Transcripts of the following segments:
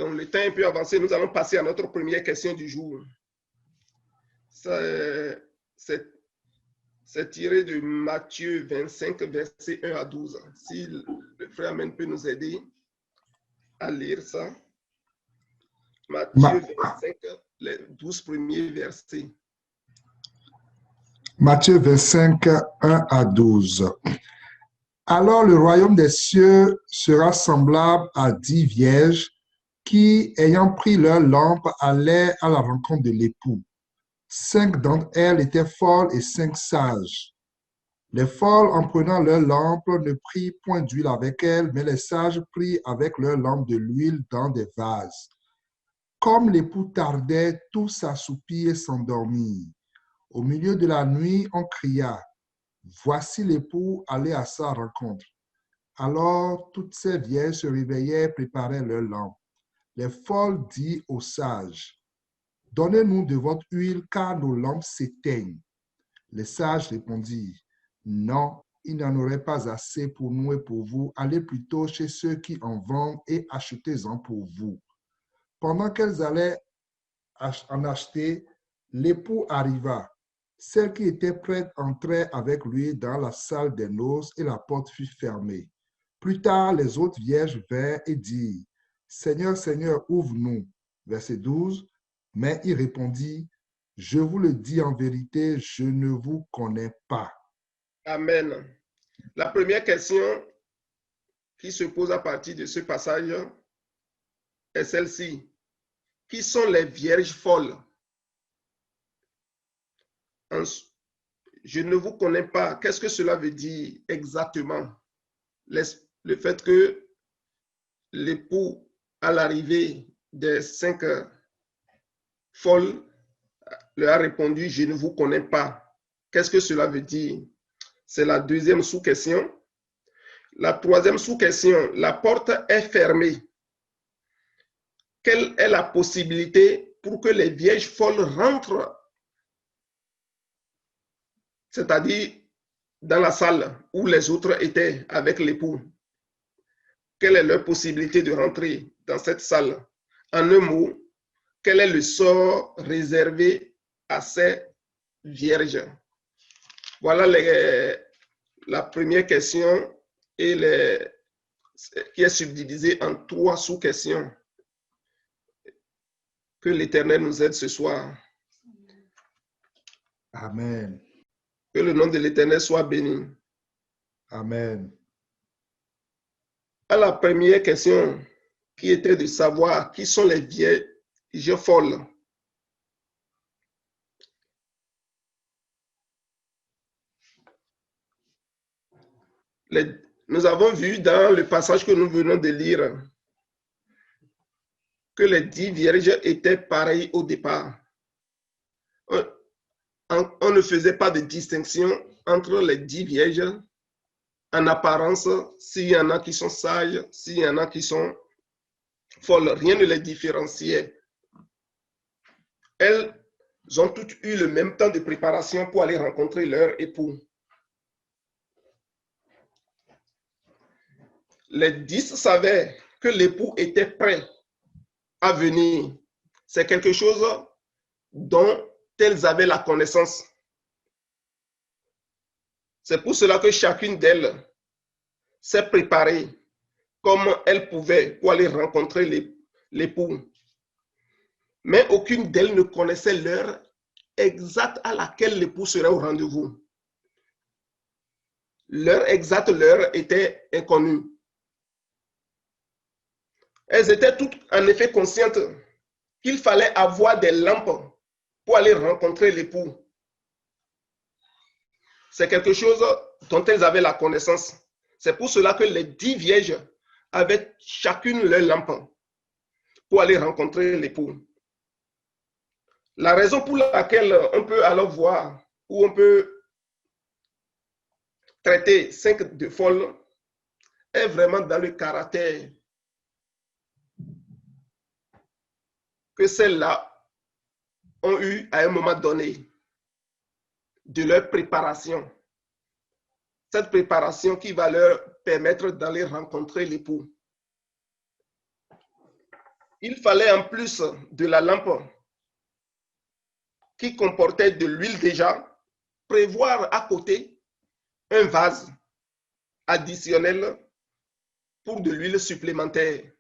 Donc, le temps est un peu avancé. Nous allons passer à notre première question du jour. C'est tiré de Matthieu 25, versets 1 à 12. Si le frère Amen peut nous aider à lire ça. Matthieu 25, les 12 premiers versets. Matthieu 25, 1 à 12. Alors le royaume des cieux sera semblable à 10 vierges qui, ayant pris leur lampe, allaient à la rencontre de l'époux. 5 d'entre elles étaient folles et 5 sages. Les folles, en prenant leur lampe, ne prirent point d'huile avec elles, mais les sages prirent avec leur lampe de l'huile dans des vases. Comme l'époux tardait, tous s'assoupirent et s'endormirent. Au milieu de la nuit, on cria, « Voici l'époux, allez à sa rencontre. » Alors toutes ces vierges se réveillaient, préparaient leurs lampes. Les folles dirent aux sages, « Donnez-nous de votre huile, car nos lampes s'éteignent. » Les sages répondirent, « Non, il n'y en aurait pas assez pour nous et pour vous. Allez plutôt chez ceux qui en vendent et achetez-en pour vous. » Pendant qu'elles allaient en acheter, l'époux arriva. Celles qui étaient prêtes entraient avec lui dans la salle des noces et la porte fut fermée. Plus tard, les autres vierges vinrent et dirent, « Seigneur, Seigneur, ouvre-nous. » Verset 12. Mais il répondit, « Je vous le dis en vérité, je ne vous connais pas. » Amen. La première question qui se pose à partir de ce passage est celle-ci. Qui sont les vierges folles? Je ne vous connais pas. Qu'est-ce que cela veut dire exactement? Le fait que l'époux, à l'arrivée des 5 folles, leur a répondu, je ne vous connais pas. Qu'est-ce que cela veut dire? C'est la deuxième sous-question. La troisième sous-question, la porte est fermée. Quelle est la possibilité pour que les vierges folles rentrent, c'est-à-dire dans la salle où les autres étaient avec l'époux? Quelle est leur possibilité de rentrer dans cette salle? En un mot, quel est le sort réservé à ces vierges? Voilà la première question et qui est subdivisée en 3 sous-questions. Que l'Éternel nous aide ce soir. Amen. Que le nom de l'Éternel soit béni. Amen. À la première question, qui était de savoir qui sont les vierges folles. Nous avons vu dans le passage que nous venons de lire que les 10 vierges étaient pareilles au départ. On ne faisait pas de distinction entre les 10 vierges en apparence, s'il y en a qui sont sages, s'il y en a qui sont folles. Rien ne les différenciait. Elles ont toutes eu le même temps de préparation pour aller rencontrer leur époux. Les 10 savaient que l'époux était prêt à venir. C'est quelque chose dont elles avaient la connaissance. C'est pour cela que chacune d'elles s'est préparée comme elle pouvait pour aller rencontrer l'époux. Mais aucune d'elles ne connaissait l'heure exacte à laquelle l'époux serait au rendez-vous. L'heure exacte, l'heure était inconnue. Elles étaient toutes en effet conscientes qu'il fallait avoir des lampes pour aller rencontrer l'époux. C'est quelque chose dont elles avaient la connaissance. C'est pour cela que les 10 vierges avaient chacune leur lampe pour aller rencontrer l'époux. La raison pour laquelle on peut alors voir ou on peut traiter 5 de folles est vraiment dans le caractère que celles-là ont eu à un moment donné de leur préparation. Cette préparation qui va leur permettre d'aller rencontrer l'époux. il fallait en plus de la lampe qui comportait de l'huile déjà, prévoir à côté un vase additionnel pour de l'huile supplémentaire.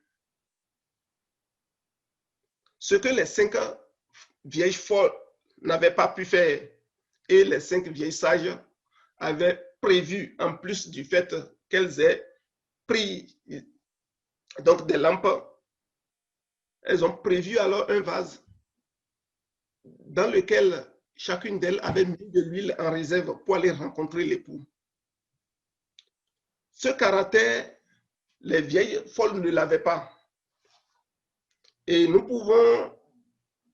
Ce que les 5 vieilles folles n'avaient pas pu faire et les 5 vieilles sages avaient prévu, en plus du fait qu'elles aient pris donc des lampes, elles ont prévu alors un vase dans lequel chacune d'elles avait mis de l'huile en réserve pour aller rencontrer l'époux. Ce caractère, les vieilles folles ne l'avaient pas. Et nous pouvons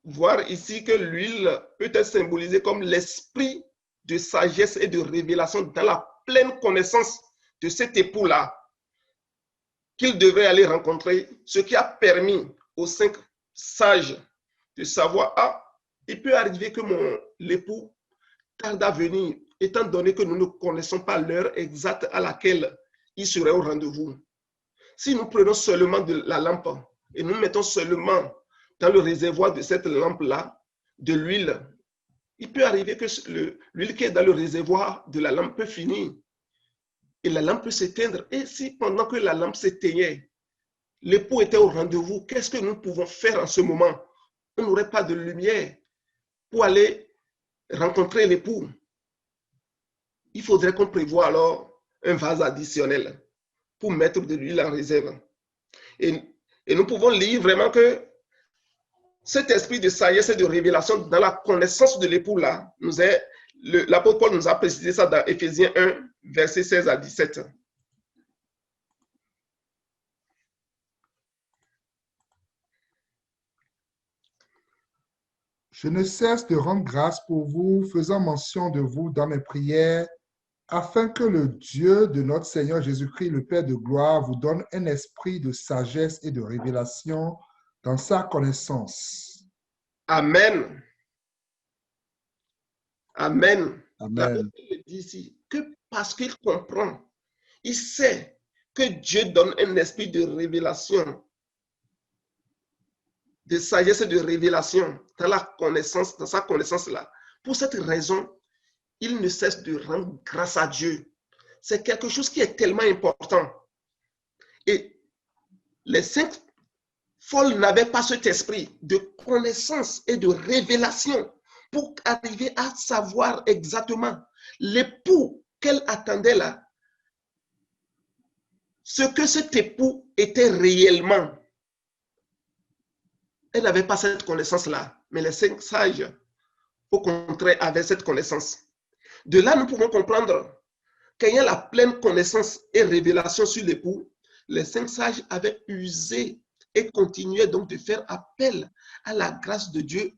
voir ici que l'huile peut être symbolisée comme l'esprit de sagesse et de révélation dans la pleine connaissance de cet époux-là qu'il devait aller rencontrer, ce qui a permis aux 5 sages de savoir, ah, il peut arriver que l'époux tarde à venir, étant donné que nous ne connaissons pas l'heure exacte à laquelle il serait au rendez-vous. Si nous prenons seulement de la lampe et nous mettons seulement dans le réservoir de cette lampe-là de l'huile, il peut arriver que l'huile qui est dans le réservoir de la lampe peut finir et la lampe peut s'éteindre. Et si pendant que la lampe s'éteignait, l'époux était au rendez-vous, qu'est-ce que nous pouvons faire en ce moment? On n'aurait pas de lumière pour aller rencontrer l'époux. Il faudrait qu'on prévoie alors un vase additionnel pour mettre de l'huile en réserve. Et nous pouvons lire vraiment que cet esprit de sagesse et de révélation dans la connaissance de l'époux-là, l'apôtre Paul nous a précisé ça dans Éphésiens 1, versets 16 à 17. Je ne cesse de rendre grâce pour vous, faisant mention de vous dans mes prières, afin que le Dieu de notre Seigneur Jésus-Christ, le Père de gloire, vous donne un esprit de sagesse et de révélation dans sa connaissance. Amen. Amen. Amen. Il dit ici que parce qu'il comprend, il sait que Dieu donne un esprit de révélation, de sagesse et de révélation dans la connaissance, dans sa connaissance-là. Pour cette raison, il ne cesse de rendre grâce à Dieu. C'est quelque chose qui est tellement important. Et les 5 folles n'avaient pas cet esprit de connaissance et de révélation pour arriver à savoir exactement l'époux qu'elle attendait là, ce que cet époux était réellement. Elle n'avait pas cette connaissance-là, mais les 5 sages, au contraire, avaient cette connaissance. De là, nous pouvons comprendre qu'ayant la pleine connaissance et révélation sur l'époux, les 5 sages avaient usé et continuaient donc de faire appel à la grâce de Dieu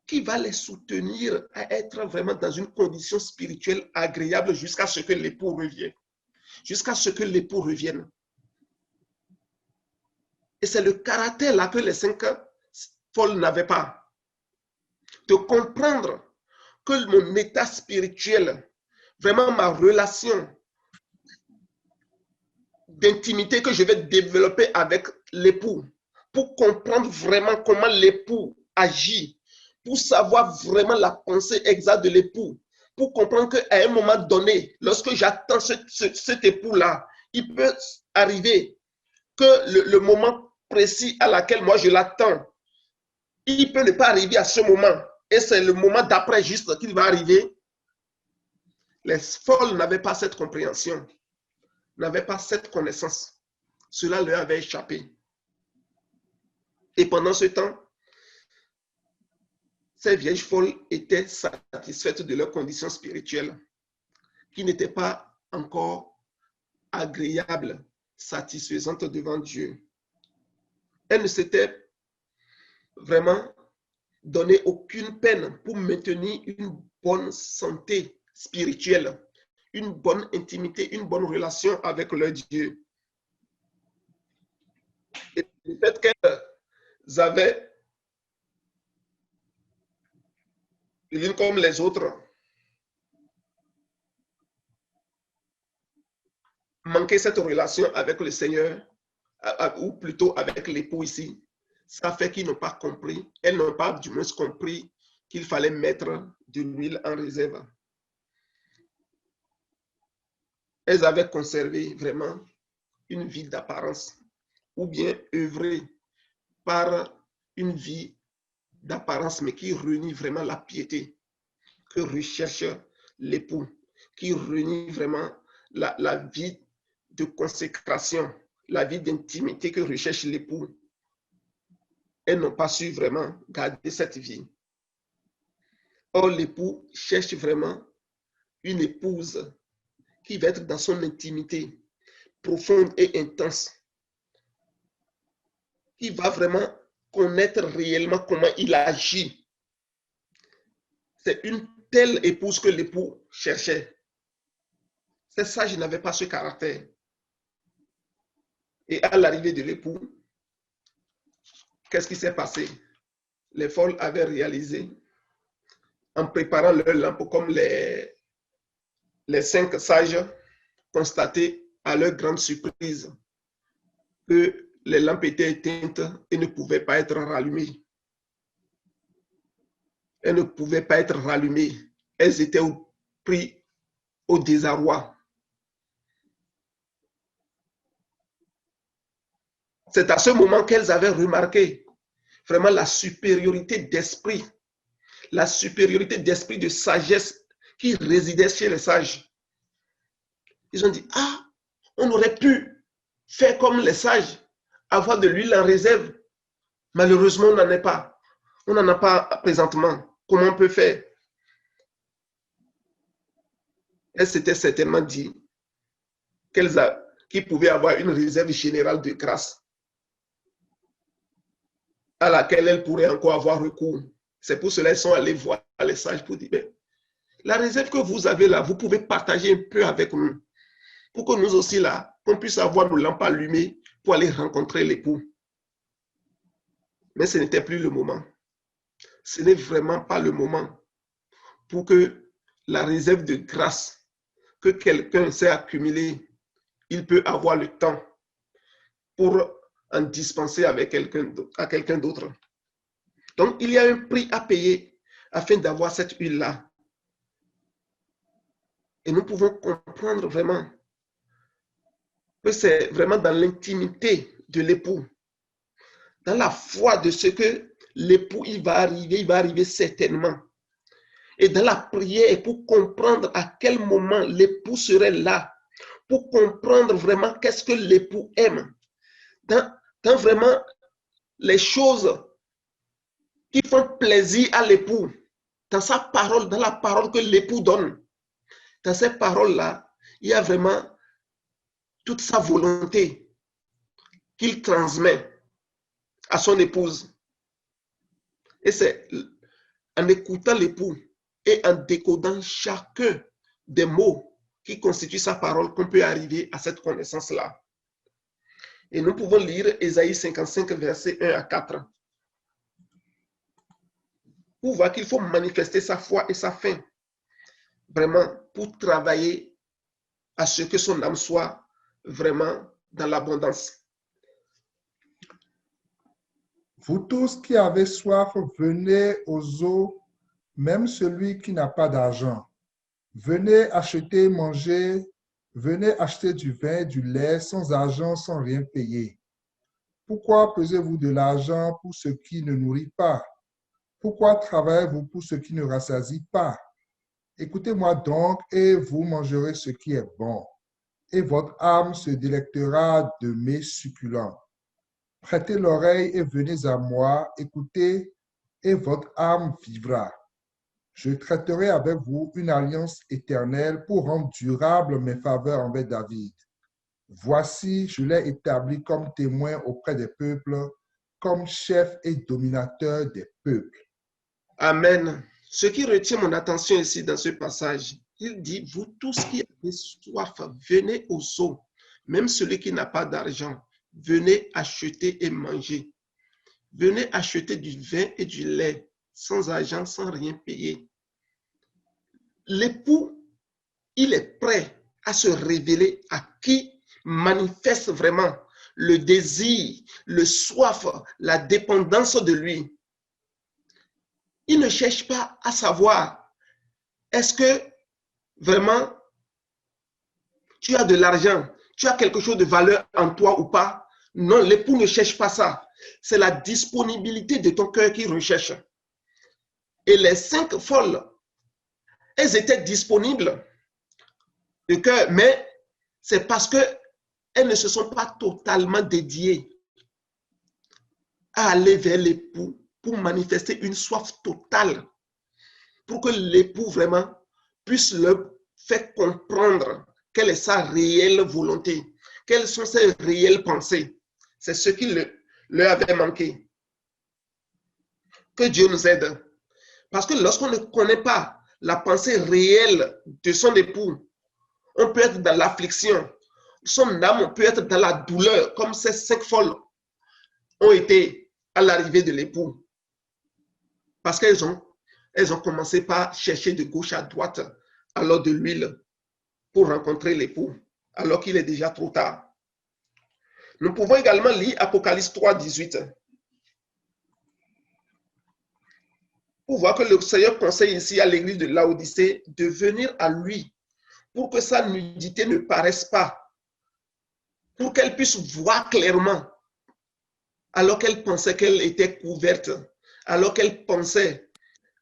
qui va les soutenir à être vraiment dans une condition spirituelle agréable jusqu'à ce que l'époux revienne. Jusqu'à ce que l'époux revienne. Et c'est le caractère là que les 5 folles n'avaient pas. De comprendre que mon état spirituel, vraiment ma relation d'intimité que je vais développer avec l'époux, pour comprendre vraiment comment l'époux agit, pour savoir vraiment la pensée exacte de l'époux, pour comprendre qu'à un moment donné, lorsque j'attends cet époux-là, il peut arriver que le moment précis à laquelle moi je l'attends, il peut ne pas arriver à ce moment. Et c'est le moment d'après juste qu'il va arriver. Les folles n'avaient pas cette compréhension, n'avaient pas cette connaissance. Cela leur avait échappé. Et pendant ce temps, ces vieilles folles étaient satisfaites de leurs conditions spirituelles, qui n'étaient pas encore agréables, satisfaisantes devant Dieu. Elles ne s'étaient vraiment donné aucune peine pour maintenir une bonne santé spirituelle, une bonne intimité, une bonne relation avec leur Dieu. Et le fait qu'elles avaient, l'une comme les autres, manqué cette relation avec le Seigneur, ou plutôt avec l'époux ici, Ça fait qu'ils n'ont pas compris, elles n'ont pas du moins compris qu'il fallait mettre de l'huile en réserve. Elles avaient conservé vraiment une vie d'apparence ou bien œuvré par une vie d'apparence, mais qui renie vraiment la piété que recherche l'époux, qui renie vraiment la vie de consécration, la vie d'intimité que recherche l'époux. Elles n'ont pas su vraiment garder cette vie. Or, l'époux cherche vraiment une épouse qui va être dans son intimité profonde et intense, qui va vraiment connaître réellement comment il agit. C'est une telle épouse que l'époux cherchait. C'est ça, je n'avais pas ce caractère. Et à l'arrivée de l'époux, qu'est-ce qui s'est passé? Les folles avaient réalisé, en préparant leur lampe comme les 5 sages, constaté à leur grande surprise que les lampes étaient éteintes et ne pouvaient pas être rallumées. Elles ne pouvaient pas être rallumées. Elles étaient prises au désarroi. C'est à ce moment qu'elles avaient remarqué vraiment la supériorité d'esprit, la supériorité d'esprit de sagesse qui résidait chez les sages. Ils ont dit, ah, on aurait pu faire comme les sages, avoir de l'huile en réserve. Malheureusement, on n'en a pas. On n'en a pas présentement. Comment on peut faire? Elles s'étaient certainement dit qu'ils pouvaient avoir une réserve générale de grâce à laquelle elles pourraient encore avoir recours. C'est pour cela qu'elles sont allées voir les sages pour dire, la réserve que vous avez là, vous pouvez partager un peu avec nous pour que nous aussi là, on puisse avoir nos lampes allumées pour aller rencontrer l'époux. Mais ce n'était plus le moment. Ce n'est vraiment pas le moment pour que la réserve de grâce que quelqu'un s'est accumulée, il peut avoir le temps pour en dispenser avec quelqu'un d'autre. Donc, il y a un prix à payer afin d'avoir cette huile-là. Et nous pouvons comprendre vraiment que c'est vraiment dans l'intimité de l'époux, dans la foi de ce que l'époux, il va arriver certainement. Et dans la prière, pour comprendre à quel moment l'époux serait là, pour comprendre vraiment qu'est-ce que l'époux aime, dans vraiment les choses qui font plaisir à l'époux, dans sa parole, dans la parole que l'époux donne. Dans ces paroles-là, il y a vraiment toute sa volonté qu'il transmet à son épouse. Et c'est en écoutant l'époux et en décodant chacun des mots qui constituent sa parole qu'on peut arriver à cette connaissance-là. Et nous pouvons lire Ésaïe 55, versets 1 à 4. Pour voir qu'il faut manifester sa foi et sa faim, vraiment pour travailler à ce que son âme soit vraiment dans l'abondance. Vous tous qui avez soif, venez aux eaux, même celui qui n'a pas d'argent. Venez acheter, manger, venez acheter du vin, du lait, sans argent, sans rien payer. Pourquoi pesez-vous de l'argent pour ce qui ne nourrit pas? Pourquoi travaillez-vous pour ce qui ne rassasie pas? Écoutez-moi donc et vous mangerez ce qui est bon, et votre âme se délectera de mets succulents. Prêtez l'oreille et venez à moi, écoutez, et votre âme vivra. Je traiterai avec vous une alliance éternelle pour rendre durable mes faveurs envers David. Voici, je l'ai établi comme témoin auprès des peuples, comme chef et dominateur des peuples. Amen. Ce qui retient mon attention ici dans ce passage, il dit, vous tous qui avez soif, venez aux eaux, même celui qui n'a pas d'argent, venez acheter et manger. Venez acheter du vin et du lait, sans argent, sans rien payer. L'époux, il est prêt à se révéler à qui manifeste vraiment le désir, le soif, la dépendance de lui. Ils ne cherchent pas à savoir, est-ce que vraiment tu as de l'argent, tu as quelque chose de valeur en toi ou pas? Non, l'époux ne cherche pas ça. C'est la disponibilité de ton cœur qu'il recherche. Et les 5 folles, elles étaient disponibles de cœur, mais c'est parce qu'elles ne se sont pas totalement dédiées à aller vers l'époux pour manifester une soif totale, pour que l'époux vraiment puisse leur faire comprendre quelle est sa réelle volonté, quelles sont ses réelles pensées. C'est ce qui leur avait manqué. Que Dieu nous aide. Parce que lorsqu'on ne connaît pas la pensée réelle de son époux, on peut être dans l'affliction. Son âme peut être dans la douleur, comme ces 5 folles ont été à l'arrivée de l'époux. Parce qu'elles ont commencé par chercher de gauche à droite alors de l'huile pour rencontrer l'époux, alors qu'il est déjà trop tard. Nous pouvons également lire Apocalypse 3, 18. Pour voir que le Seigneur conseille ici à l'église de Laodicée de venir à lui pour que sa nudité ne paraisse pas, pour qu'elle puisse voir clairement, alors qu'elle pensait qu'elle était couverte, alors qu'elle pensait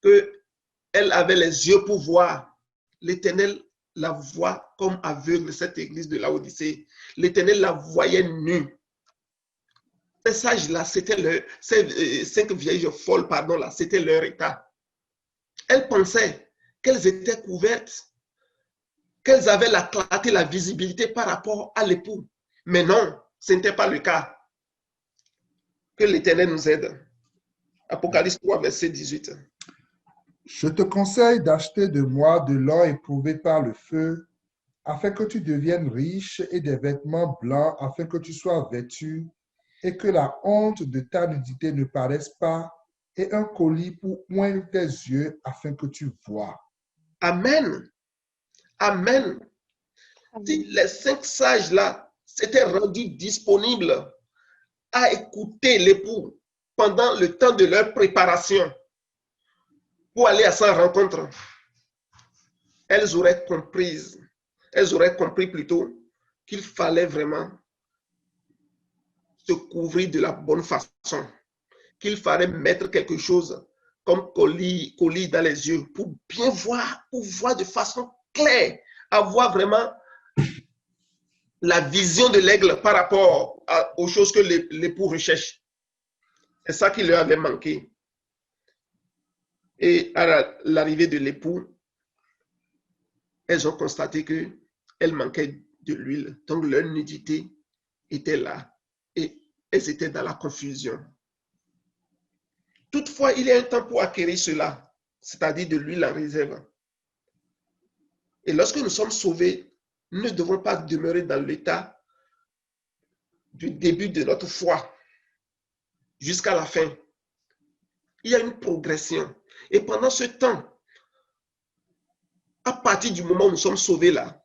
qu'elle avait les yeux pour voir. L'Éternel la voit comme aveugle, cette église de Laodicée. L'Éternel la voyait nue. Ces sages-là, ces 5 vieilles folles, pardon, là, c'était leur état. Elles pensaient qu'elles étaient couvertes, qu'elles avaient la clarté, la visibilité par rapport à l'époux. Mais non, ce n'était pas le cas. Que l'Éternel nous aide. Apocalypse 3, verset 18. Je te conseille d'acheter de moi de l'or éprouvé par le feu, afin que tu deviennes riche, et des vêtements blancs, afin que tu sois vêtu, et que la honte de ta nudité ne paraisse pas, et un colis pour oindre tes yeux, afin que tu vois. Amen. Amen. Si les 5 sages-là s'étaient rendus disponibles à écouter l'époux pendant le temps de leur préparation pour aller à sa rencontre, elles auraient compris plutôt qu'il fallait vraiment se couvrir de la bonne façon, qu'il fallait mettre quelque chose comme colis dans les yeux pour bien voir, pour voir de façon claire, avoir vraiment la vision de l'aigle par rapport aux choses que l'époux recherche. C'est ça qui leur avait manqué. Et à l'arrivée de l'époux, elles ont constaté qu'elles manquaient de l'huile. Donc leur nudité était là et elles étaient dans la confusion. Toutefois, il y a un temps pour acquérir cela, c'est-à-dire de l'huile en réserve. Et lorsque nous sommes sauvés, nous ne devons pas demeurer dans l'état du début de notre foi jusqu'à la fin. Il y a une progression. Et pendant ce temps, à partir du moment où nous sommes sauvés là,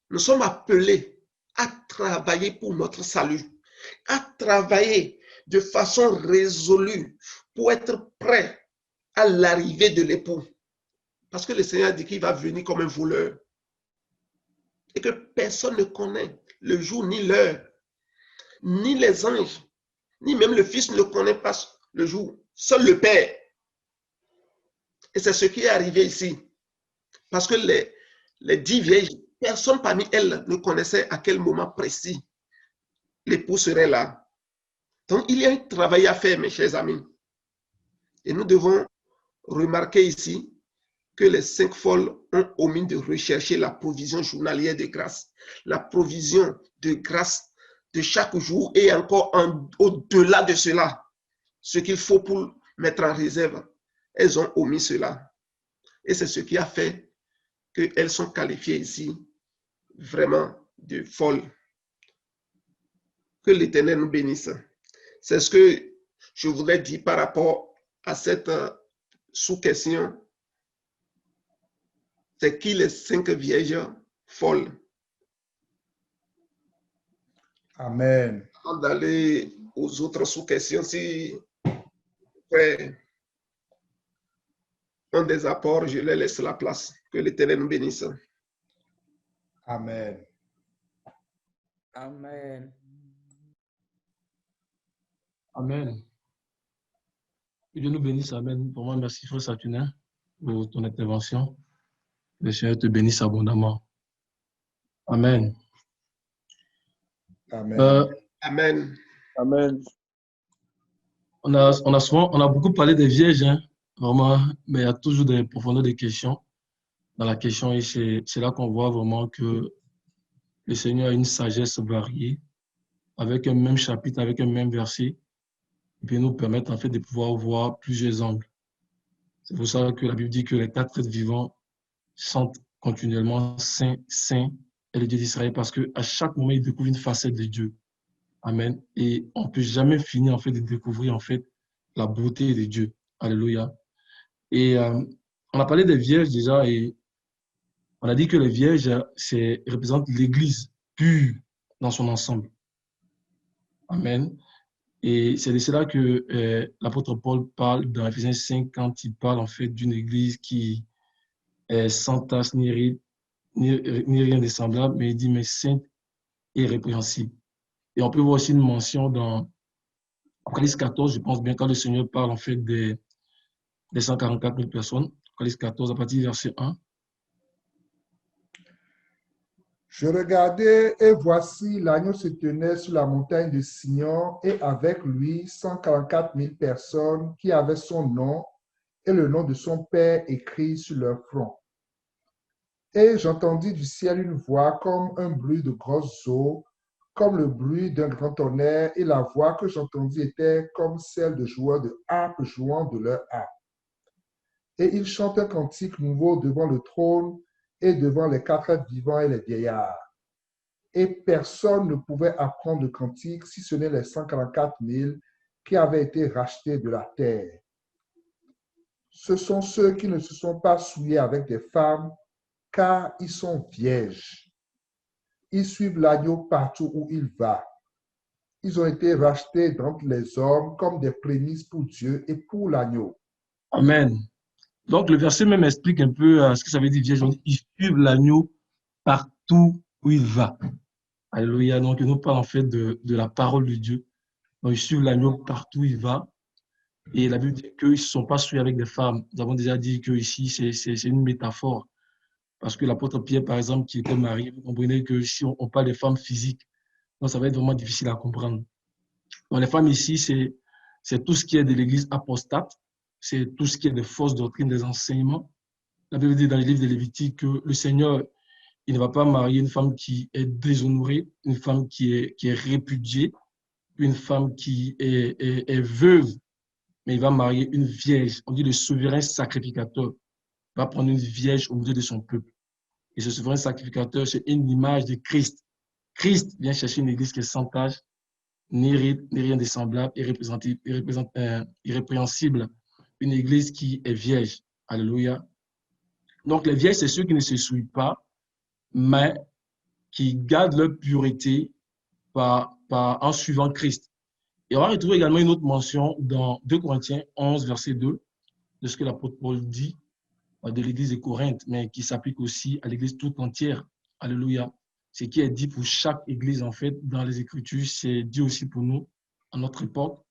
nous sommes appelés à travailler pour notre salut, à travailler de façon résolue pour être prêt à l'arrivée de l'époux. Parce que le Seigneur dit qu'il va venir comme un voleur et que personne ne connaît le jour ni l'heure, ni les anges, ni même le Fils ne connaît pas le jour, seul le Père. Et c'est ce qui est arrivé ici. Parce que les 10 vierges, personne parmi elles ne connaissait à quel moment précis l'époux serait là. Donc, il y a un travail à faire, mes chers amis. Et nous devons remarquer ici que les 5 folles ont omis de rechercher la provision journalière de grâce, la provision de grâce de chaque jour et encore au-delà de cela, ce qu'il faut pour mettre en réserve. Elles ont omis cela. Et c'est ce qui a fait qu'elles sont qualifiées ici vraiment de folles. Que l'Éternel nous bénisse. C'est ce que je voudrais dire par rapport à cette sous-question. C'est qui les 5 vierges folles? Amen. Avant d'aller aux autres sous-questions, si ouais, ont des apports, je les laisse la place. Que l'Éternel nous bénisse. Amen. Amen. Amen. Que Dieu nous bénisse. Amen. Pour moi, merci, Frère Saturnin, pour ton intervention. Le Seigneur te bénisse abondamment. Amen. Amen. Amen. Amen. On a beaucoup parlé des vierges, hein, vraiment, mais il y a toujours des profondeurs de questions dans la question et c'est là qu'on voit vraiment que le Seigneur a une sagesse variée, avec un même chapitre, avec un même verset, et puis nous permettre en fait de pouvoir voir plusieurs angles. C'est pour ça que la Bible dit que les 4 êtres vivants chantent continuellement Saint, Saint est le Dieu d'Israël, parce qu'à chaque moment, ils découvrent une facette de Dieu. Amen. Et on ne peut jamais finir en fait de découvrir en fait la beauté de Dieu. Alléluia. Et on a parlé des vierges déjà et on a dit que les vierges représentent l'Église pure dans son ensemble. Amen. Et c'est de cela que l'apôtre Paul parle dans Ephésiens 5 quand il parle en fait d'une Église qui est sans tache ni rien de semblable, mais il dit mais sainte et répréhensible. Et on peut voir aussi une mention dans Apocalypse 14, je pense bien, quand le Seigneur parle en fait des 144 000 personnes. Apocalypse 14 à partir du verset 1. Je regardais et voici l'agneau se tenait sur la montagne de Sion et avec lui 144 000 personnes qui avaient son nom et le nom de son Père écrit sur leur front. Et j'entendis du ciel une voix comme un bruit de grosses eaux, comme le bruit d'un grand tonnerre, et la voix que j'entendis était comme celle de joueurs de harpe jouant de leur harpe. Et ils chantent un cantique nouveau devant le trône et devant les 4 êtres vivants et les vieillards. Et personne ne pouvait apprendre le cantique si ce n'est les 144 000 qui avaient été rachetés de la terre. Ce sont ceux qui ne se sont pas souillés avec des femmes, car ils sont vierges. Ils suivent l'agneau partout où il va. Ils ont été rachetés d'entre les hommes comme des prémices pour Dieu et pour l'agneau. Amen. Donc le verset même explique un peu ce que ça veut dire vierge. Ils suivent l'agneau partout où il va. Alléluia. Donc il nous parle en fait de la parole de Dieu. Donc ils suivent l'agneau partout où il va. Et la Bible dit qu'ils ne se sont pas souillés avec des femmes. Nous avons déjà dit que ici c'est une métaphore. Parce que l'apôtre Pierre, par exemple, qui était marié, vous comprenez que si on parle des femmes physiques, donc ça va être vraiment difficile à comprendre. Donc les femmes ici, c'est tout ce qui est de l'Église apostate, c'est tout ce qui est des fausses doctrines, des enseignements. La Bible dit dans le livre de Lévitique que le Seigneur, il ne va pas marier une femme qui est déshonorée, une femme qui est répudiée, une femme qui est veuve, mais il va marier une vierge. On dit le souverain sacrificateur va prendre une vierge au milieu de son peuple. Et ce souverain sacrificateur, c'est une image de Christ. Christ vient chercher une église qui est sans tache, ni rien de semblable, irrépréhensible. Une église qui est vierge. Alléluia. Donc, les vierges, c'est ceux qui ne se souillent pas, mais qui gardent leur pureté en suivant Christ. Et on va retrouver également une autre mention dans 2 Corinthiens 11, verset 2, de ce que l'apôtre Paul dit de l'église de Corinthe, mais qui s'applique aussi à l'église tout entière. Alléluia. Ce qui est dit pour chaque église, en fait, dans les Écritures, c'est dit aussi pour nous, à notre époque.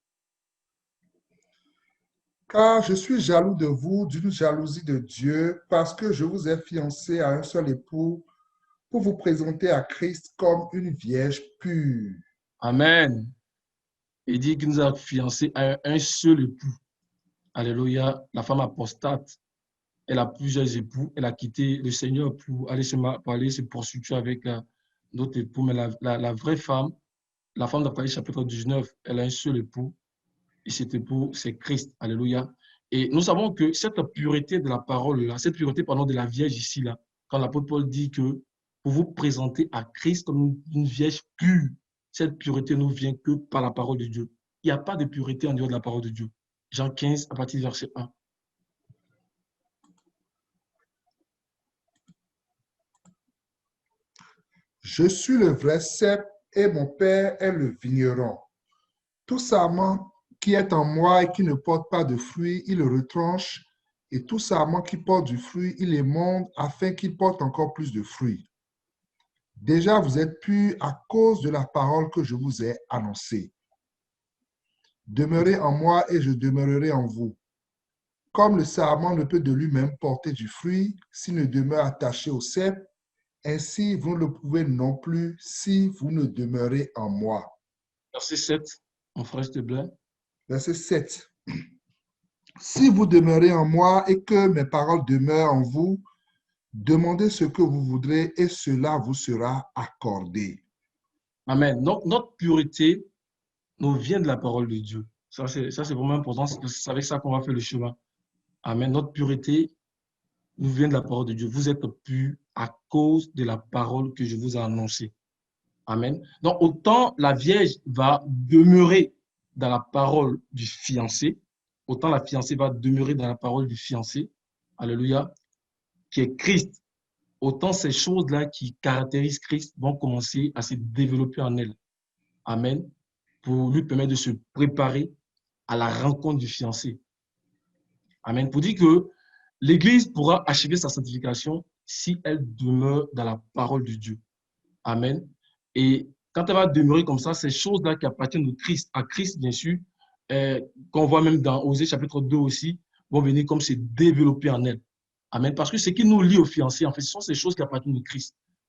Car je suis jaloux de vous d'une jalousie de Dieu, parce que je vous ai fiancé à un seul époux pour vous présenter à Christ comme une vierge pure. Amen. Il dit qu'il nous a fiancés à un seul époux. Alléluia. La femme apostate, elle a plusieurs époux. Elle a quitté le Seigneur pour aller se prostituer avec d'autres époux. Mais la vraie femme, la femme d'Apocalypse chapitre 19, elle a un seul époux. Et cet époux, c'est Christ. Alléluia. Et nous savons que cette pureté de la parole, là, cette pureté, pardon, de la Vierge ici, là, quand l'apôtre Paul dit que pour vous présenter à Christ comme une Vierge pure, cette pureté ne vient que par la parole de Dieu. Il n'y a pas de pureté en dehors de la parole de Dieu. Jean 15, à partir du verset 1. Je suis le vrai cep et mon Père est le vigneron. Tout sarment qui est en moi et qui ne porte pas de fruit, il le retranche, et tout sarment qui porte du fruit, il émonde afin qu'il porte encore plus de fruits. Déjà, vous êtes purs à cause de la parole que je vous ai annoncée. Demeurez en moi et je demeurerai en vous. Comme le sarment ne peut de lui-même porter du fruit s'il ne demeure attaché au cep, ainsi vous ne le pouvez non plus si vous ne demeurez en moi. Verset 7, mon frère, s'il te plaît. Verset 7. Si vous demeurez en moi et que mes paroles demeurent en vous, demandez ce que vous voudrez et cela vous sera accordé. Amen. Donc, notre pureté nous vient de la parole de Dieu. Ça, c'est vraiment important. C'est avec ça qu'on va faire le chemin. Amen. Notre pureté nous vient de la parole de Dieu. Vous êtes purs à cause de la parole que je vous ai annoncée. Amen. Donc, autant la Vierge va demeurer dans la parole du fiancé, autant la fiancée va demeurer dans la parole du fiancé. Alléluia. Qui est Christ. Autant ces choses-là qui caractérisent Christ vont commencer à se développer en elle. Amen. Pour lui permettre de se préparer à la rencontre du fiancé. Amen. Pour dire que l'Église pourra achever sa sanctification si elle demeure dans la parole de Dieu. Amen. Et quand elle va demeurer comme ça, ces choses-là qui appartiennent à Christ, bien sûr, qu'on voit même dans Osée chapitre 2 aussi, vont venir comme se développer en elle. Amen. Parce que ce qui nous lie au fiancé, en fait, ce sont ces choses qui appartiennent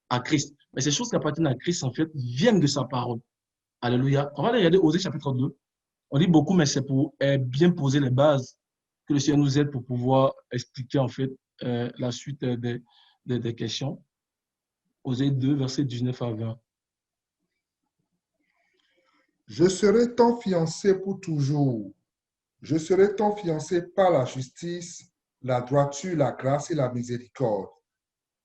à Christ. Mais ces choses qui appartiennent à Christ, en fait, viennent de sa parole. Alléluia. On va regarder Osée chapitre 2. On dit beaucoup, mais c'est pour bien poser les bases que le Seigneur nous aide pour pouvoir expliquer, en fait, la suite des questions. Osée 2, versets 19 à 20. Je serai ton fiancé pour toujours. Je serai ton fiancé par la justice, la droiture, la grâce et la miséricorde.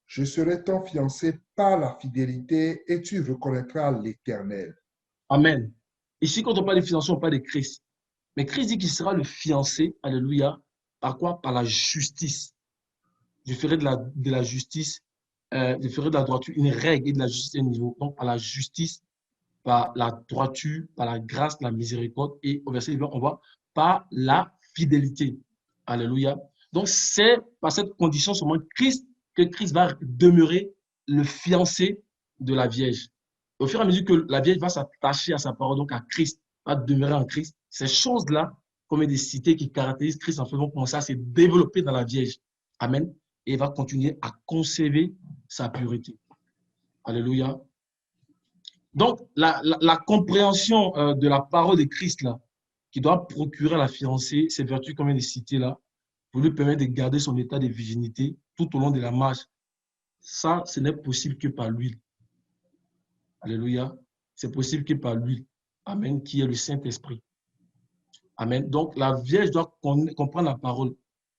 Je serai ton fiancé par la fidélité et tu reconnaîtras l'Éternel. Amen. Ici, quand on parle de fiancé, on parle de Christ. Mais Christ dit qu'il sera le fiancé, alléluia, par quoi? Par la justice. Je ferai de la justice, je ferai de la droiture une règle et de la justice un niveau. Donc, par la justice, par la droiture, par la grâce, la miséricorde. Et au verset 20, on voit par la fidélité. Alléluia. Donc, c'est par cette condition seulement que Christ va demeurer le fiancé de la Vierge. Au fur et à mesure que la Vierge va s'attacher à sa parole, donc à Christ, va demeurer en Christ, ces choses-là, comme des cités qui caractérisent Christ, en fait, vont commencer à se développer dans la Vierge. Amen. Et il va continuer à conserver sa pureté. Alléluia. Donc, la compréhension de la parole de Christ, là, qui doit procurer à la fiancée ces vertus comme des cités là, pour lui permettre de garder son état de virginité tout au long de la marche, ça, ce n'est possible que par l'huile. Alléluia. C'est possible que par l'huile. Amen. Qui est le Saint-Esprit. Amen. Donc, la Vierge doit comprendre la parole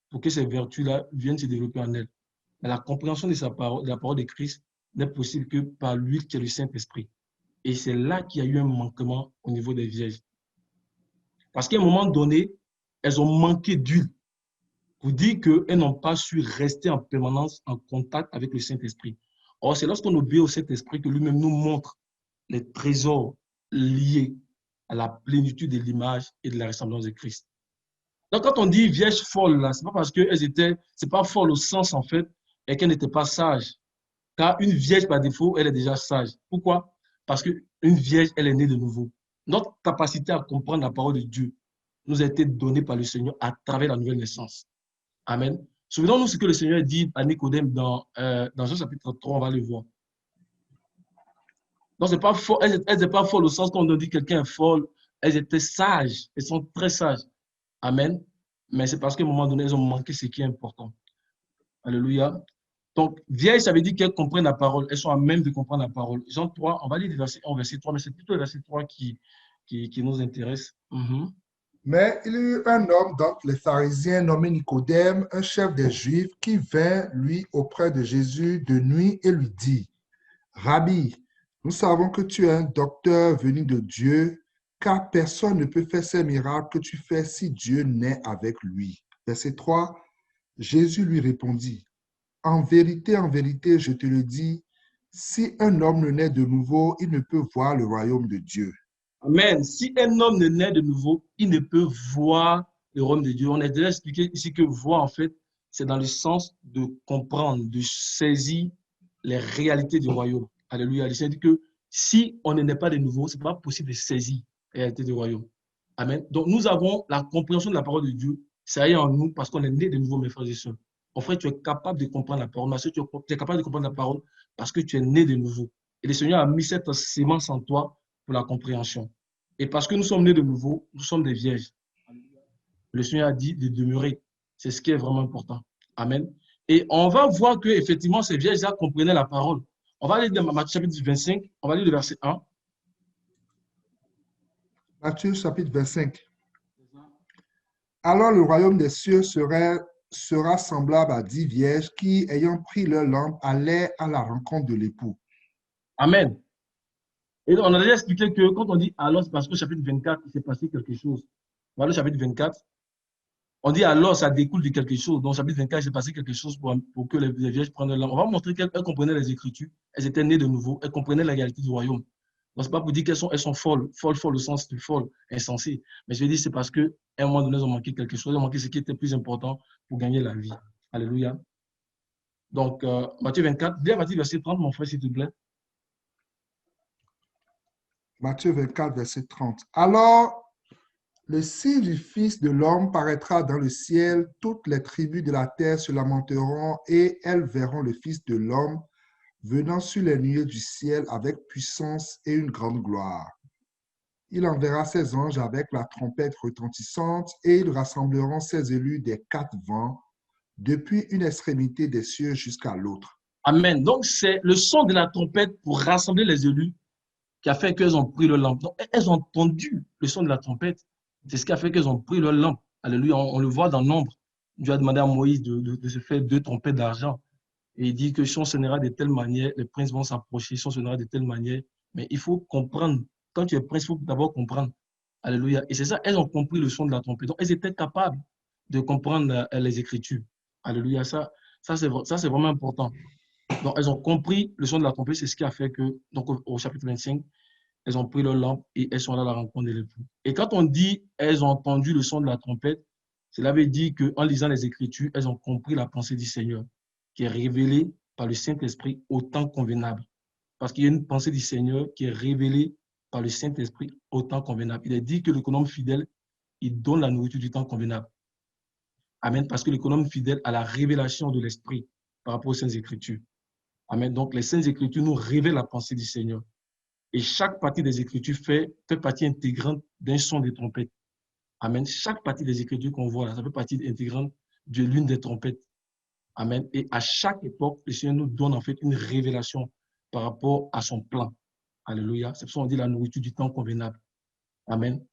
pour que ces vertus-là viennent se développer en elle. Mais la compréhension de la parole de Christ n'est possible que par l'huile qui est le Saint-Esprit. Et c'est là qu'il y a eu un manquement au niveau des vierges. Parce qu'à un moment donné, elles ont manqué d'huile pour dire qu'elles n'ont pas su rester en permanence en contact avec le Saint-Esprit. Or, c'est lorsqu'on obéit au Saint-Esprit que lui-même nous montre les trésors liés à la plénitude de l'image et de la ressemblance de Christ. Donc, quand on dit vierge folle, là, c'est pas parce qu'elles étaient, c'est pas folle au sens, en fait, et qu'elles n'étaient pas sages. Car une vierge, par défaut, elle est déjà sage. Pourquoi? Parce qu'une vierge, elle est née de nouveau. Notre capacité à comprendre la parole de Dieu nous a été donnée par le Seigneur à travers la nouvelle naissance. Amen. Souvenons-nous ce que le Seigneur dit à Nicodème dans Jean chapitre 3, on va le voir. Donc, c'est pas faux, elles n'étaient pas folles au sens qu'on dit que quelqu'un est folle. Elles étaient sages. Elles sont très sages. Amen. Mais c'est parce qu'à un moment donné, elles ont manqué ce qui est important. Alléluia. Donc, vieilles, ça veut dire qu'elles comprennent la parole. Elles sont à même de comprendre la parole. Jean 3, on va lire le verset 1, verset 3, mais c'est plutôt le verset 3 qui nous intéresse. Mais il y eut un homme d'entre les pharisiens nommé Nicodème, un chef des Juifs, qui vint, lui, auprès de Jésus de nuit et lui dit, « Rabbi, nous savons que tu es un docteur venu de Dieu, car personne ne peut faire ces miracles que tu fais si Dieu n'est avec lui. » Verset 3, Jésus lui répondit, « En vérité, je te le dis, Si un homme ne naît de nouveau, il ne peut voir le royaume de Dieu. Amen. Si un homme ne naît de nouveau, il ne peut voir le royaume de Dieu. On a déjà expliqué ici que voir, en fait, c'est dans le sens de comprendre, de saisir les réalités du royaume. Alléluia. C'est-à-dire que si on ne naît pas de nouveau, ce n'est pas possible de saisir les réalités du royaume. Amen. Donc, nous avons la compréhension de la parole de Dieu. Ça y est en nous parce qu'on est né de nouveau, mes frères et sœurs. Mon frère, tu es capable de comprendre la parole. Ma soeur, tu es capable de comprendre la parole parce que tu es né de nouveau. Et le Seigneur a mis cette sémence en toi pour la compréhension. Et parce que nous sommes nés de nouveau, nous sommes des vierges. Le Seigneur a dit de demeurer. C'est ce qui est vraiment important. Amen. Et on va voir que effectivement ces vierges-là comprenaient la parole. On va aller dans Matthieu chapitre 25, on va lire le verset 1. Matthieu chapitre 25. Alors le royaume des cieux sera semblable à 10 vierges qui, ayant pris leur lampe, allaient à la rencontre de l'époux. Amen. Et on a déjà expliqué que quand on dit alors, c'est parce qu'au chapitre 24, il s'est passé quelque chose. Voilà le chapitre 24. On dit alors, ça découle de quelque chose. Dans le chapitre 24, il s'est passé quelque chose pour que les vierges prennent leur lampe. On va montrer qu'elles comprenaient les Écritures. Elles étaient nées de nouveau. Elles comprenaient la réalité du royaume. Donc, ce n'est pas pour dire qu'elles sont folles, folles au sens de folle, insensées. Mais je veux dire, c'est parce qu'à un moment donné, elles ont manqué quelque chose. Elles ont manqué ce qui était plus important pour gagner la vie. Alléluia. Donc, Matthieu 24, bien Matthieu verset 30, mon frère, s'il te plaît. Matthieu 24, verset 30. Alors, le signe du Fils de l'homme paraîtra dans le ciel, toutes les tribus de la terre se lamenteront et elles verront le Fils de l'homme venant sur les nuées du ciel avec puissance et une grande gloire. Il enverra ses anges avec la trompette retentissante et ils rassembleront ses élus des 4 vents, depuis une extrémité des cieux jusqu'à l'autre. Amen. Donc, c'est le son de la trompette pour rassembler les élus qui a fait qu'elles ont pris leur lampe. Donc, elles ont entendu le son de la trompette. C'est ce qui a fait qu'elles ont pris leur lampe. Alléluia. On le voit dans Nombre. Dieu a demandé à Moïse de se faire 2 trompettes d'argent. Et il dit que si on sonnera de telle manière, les princes vont s'approcher, si on sonnera de telle manière. Mais il faut comprendre. Quand tu es prince, il faut d'abord comprendre. Alléluia. Et c'est ça, elles ont compris le son de la trompette. Donc, elles étaient capables de comprendre les Écritures. Alléluia. Ça c'est vraiment important. Donc, elles ont compris le son de la trompette. C'est ce qui a fait que, donc, au chapitre 25, elles ont pris leur lampe et elles sont allées à la rencontre de l'époux. Et quand on dit elles ont entendu le son de la trompette, cela veut dire qu'en lisant les Écritures, elles ont compris la pensée du Seigneur, qui est révélée par le Saint-Esprit au temps convenable. Parce qu'il y a une pensée du Seigneur qui est révélée par le Saint-Esprit au temps convenable. Il est dit que l'économe fidèle, il donne la nourriture du temps convenable. Amen. Parce que l'économe fidèle a la révélation de l'Esprit par rapport aux Saintes Écritures. Amen. Donc, les Saintes Écritures nous révèlent la pensée du Seigneur. Et chaque partie des Écritures fait partie intégrante d'un son des trompettes. Amen. Chaque partie des Écritures qu'on voit là, ça fait partie intégrante de l'une des trompettes. Amen. Et à chaque époque, le Seigneur nous donne en fait une révélation par rapport à son plan. Alléluia. C'est pour ça qu'on dit la nourriture du temps convenable. Amen.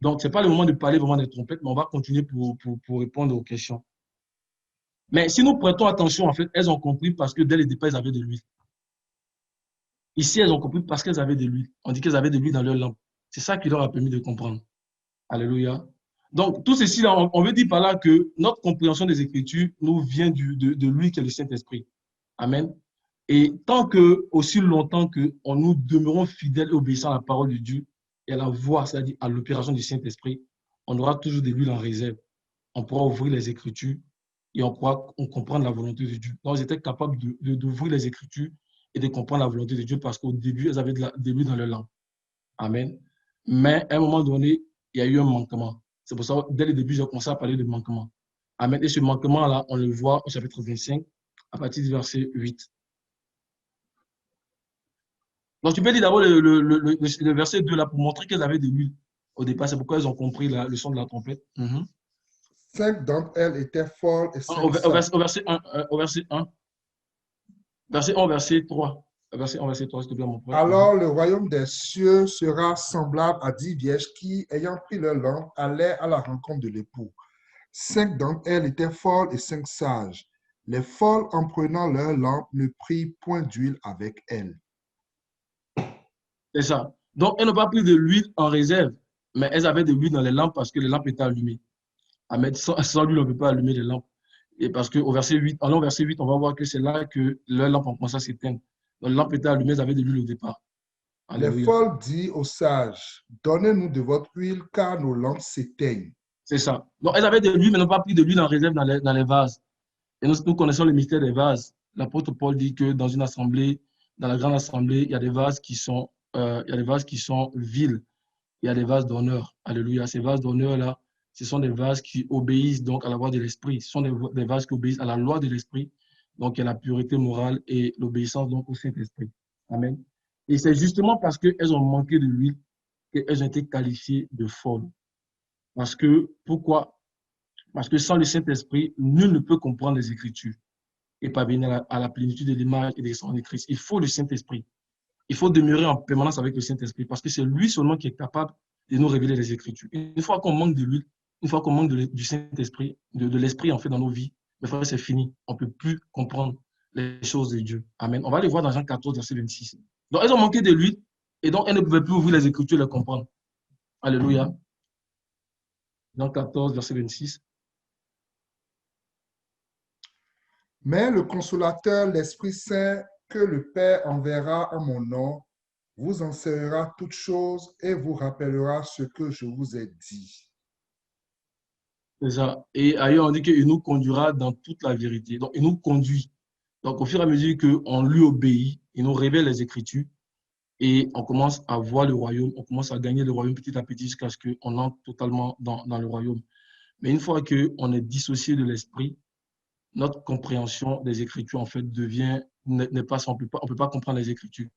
Donc, ce n'est pas le moment de parler vraiment des trompettes, mais on va continuer pour répondre aux questions. Mais si nous prêtons attention, en fait, elles ont compris parce que dès le départ, elles avaient de l'huile. Ici, elles ont compris parce qu'elles avaient de l'huile. On dit qu'elles avaient de l'huile dans leur lampe. C'est ça qui leur a permis de comprendre. Alléluia. Donc, tout ceci, là, on veut dire par là que notre compréhension des Écritures nous vient de lui qui est le Saint-Esprit. Amen. Et tant que, aussi longtemps que nous demeurons fidèles et obéissants à la parole de Dieu et à la voix, c'est-à-dire à l'opération du Saint-Esprit, on aura toujours de l'huile en réserve. On pourra ouvrir les Écritures et on pourra comprendre la volonté de Dieu. Donc, ils étaient capables d'ouvrir les Écritures et de comprendre la volonté de Dieu parce qu'au début, elles avaient de l'huile dans leur langue. Amen. Mais à un moment donné, il y a eu un manquement. C'est pour ça que dès le début, j'ai commencé à parler de manquement. Amen. Et ce manquement-là, on le voit au chapitre 25, à partir du verset 8. Donc, tu peux dire d'abord le verset 2 là pour montrer qu'elles avaient de l'huile au départ. C'est pourquoi elles ont compris le son de la trompette. 5 d'entre elles étaient folles et 5 au verset 1. Verset 1, verset 3. Verset 1, verset 3, s'il te plaît, mon frère. Alors le royaume des cieux sera semblable à 10 vierges qui, ayant pris leur lampe, allaient à la rencontre de l'époux. 5 d'entre elles étaient folles et 5 sages. Les folles, en prenant leur lampe, ne prirent point d'huile avec elles. C'est ça. Donc, elles n'ont pas pris de l'huile en réserve, mais elles avaient de l'huile dans les lampes parce que les lampes étaient allumées. Amen. Sans l'huile, on ne peut pas allumer les lampes. Et parce qu'au verset 8, on va voir que c'est là que leurs lampes ont commencé à s'éteindre. Donc, la lampe était allumée, ils avaient de l'huile au départ. Les Alléluia. folles disent aux sages, donnez-nous de votre huile car nos lampes s'éteignent. C'est ça. Donc, elles avaient de l'huile, mais n'ont pas pris de l'huile en réserve dans les vases. Et nous connaissons le mystère des vases. L'apôtre Paul dit que dans une assemblée, dans la grande assemblée, il y a des vases qui sont, il y a des vases qui sont vils. Il y a des vases d'honneur. Alléluia. Ces vases d'honneur-là, ce sont des vases qui obéissent donc à la voix de l'Esprit. Ce sont des vases qui obéissent à la loi de l'Esprit. Donc, il y a la pureté morale et l'obéissance donc au Saint-Esprit. Amen. Et c'est justement parce qu'elles ont manqué de l'huile qu'elles ont été qualifiées de folles. Parce que, pourquoi? Parce que sans le Saint-Esprit, nul ne peut comprendre les Écritures et parvenir à la plénitude de l'image et des sens de Christ. Il faut le Saint-Esprit. Il faut demeurer en permanence avec le Saint-Esprit parce que c'est lui seulement qui est capable de nous révéler les Écritures. Une fois qu'on manque de l'huile, une fois qu'on manque du Saint-Esprit, de l'Esprit en fait dans nos vies, mes frères, c'est fini. On ne peut plus comprendre les choses de Dieu. Amen. On va les voir dans Jean 14, verset 26. Donc, elles ont manqué de l'huile et donc elles ne pouvaient plus ouvrir les Écritures et les comprendre. Alléluia. Jean 14, verset 26. Mais le consolateur, l'Esprit Saint, que le Père enverra en mon nom, vous enseignera toutes choses et vous rappellera ce que je vous ai dit. C'est ça. Et ailleurs, on dit qu'il nous conduira dans toute la vérité. Donc, il nous conduit. Donc, au fur et à mesure qu'on lui obéit, il nous révèle les Écritures et on commence à voir le royaume, on commence à gagner le royaume petit à petit jusqu'à ce qu'on entre totalement dans le royaume. Mais une fois qu'on est dissocié de l'esprit, notre compréhension des Écritures, en fait, n'est pas, on peut pas comprendre les Écritures.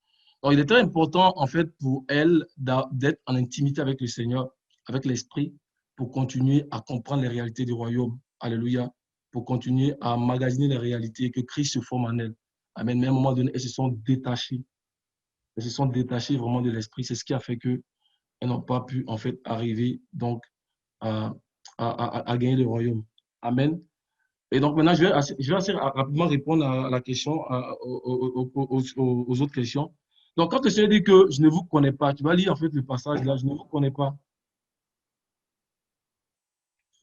Donc, il est très important, en fait, pour elle d'être en intimité avec le Seigneur, avec l'Esprit, pour continuer à comprendre les réalités du royaume. Alléluia. Pour continuer à magasiner les réalités que Christ se forme en elle. Amen. Mais à un moment donné, elles se sont détachées. Elles se sont détachées vraiment de l'Esprit. C'est ce qui a fait qu'elles n'ont pas pu, en fait, arriver donc à gagner le royaume. Amen. Et donc maintenant, je vais assez rapidement répondre à la question, aux autres questions. Donc, quand le Seigneur dit que je ne vous connais pas, tu vas lire en fait le passage là, je ne vous connais pas.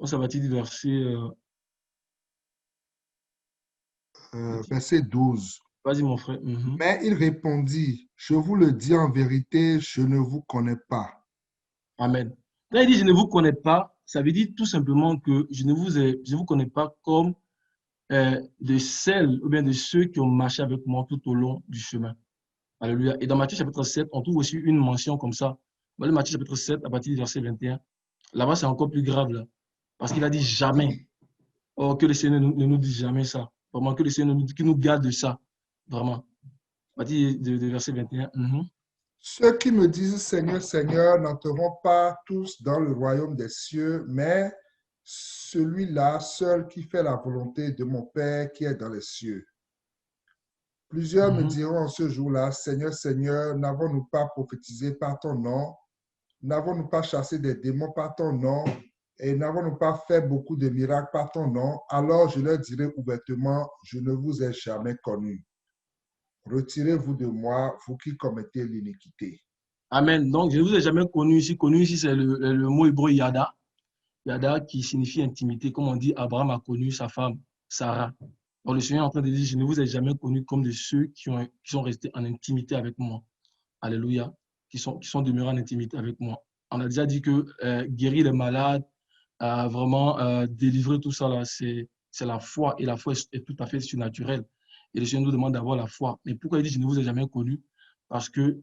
Ça va dire verset. Verset 12. Vas-y, mon frère. Mais il répondit, je vous le dis en vérité, je ne vous connais pas. Amen. Quand il dit je ne vous connais pas, ça veut dire tout simplement que je ne vous connais pas comme de celles ou bien de ceux qui ont marché avec moi tout au long du chemin. Alléluia. Et dans Matthieu chapitre 7, on trouve aussi une mention comme ça. Dans Matthieu chapitre 7, à partir du verset 21, là-bas, c'est encore plus grave, là. Parce qu'il a dit jamais. Oh, que le Seigneur ne nous dise jamais ça. Vraiment, que le Seigneur nous garde de ça. Vraiment. À partir de verset 21. Ceux qui me disent Seigneur, Seigneur n'entreront pas tous dans le royaume des cieux, mais celui-là seul qui fait la volonté de mon Père qui est dans les cieux. Plusieurs me diront en ce jour-là, Seigneur, Seigneur, n'avons-nous pas prophétisé par ton nom? N'avons-nous pas chassé des démons par ton nom? Et n'avons-nous pas fait beaucoup de miracles par ton nom? Alors je leur dirai ouvertement, je ne vous ai jamais connu. Retirez-vous de moi, vous qui commettez l'iniquité. Amen. Donc, je ne vous ai jamais connu ici. Connu ici, c'est le mot hébreu yada. Yada qui signifie intimité. Comme on dit, Abraham a connu sa femme, Sarah. Donc, le Seigneur est en train de dire, je ne vous ai jamais connu comme de ceux qui sont restés en intimité avec moi. Alléluia. Qui sont demeurés en intimité avec moi. On a déjà dit que guérir les malades, vraiment délivrer tout ça, là, c'est la foi. Et la foi est tout à fait surnaturelle. Et le Seigneur nous demande d'avoir la foi. Mais pourquoi il dit, je ne vous ai jamais connu? Parce que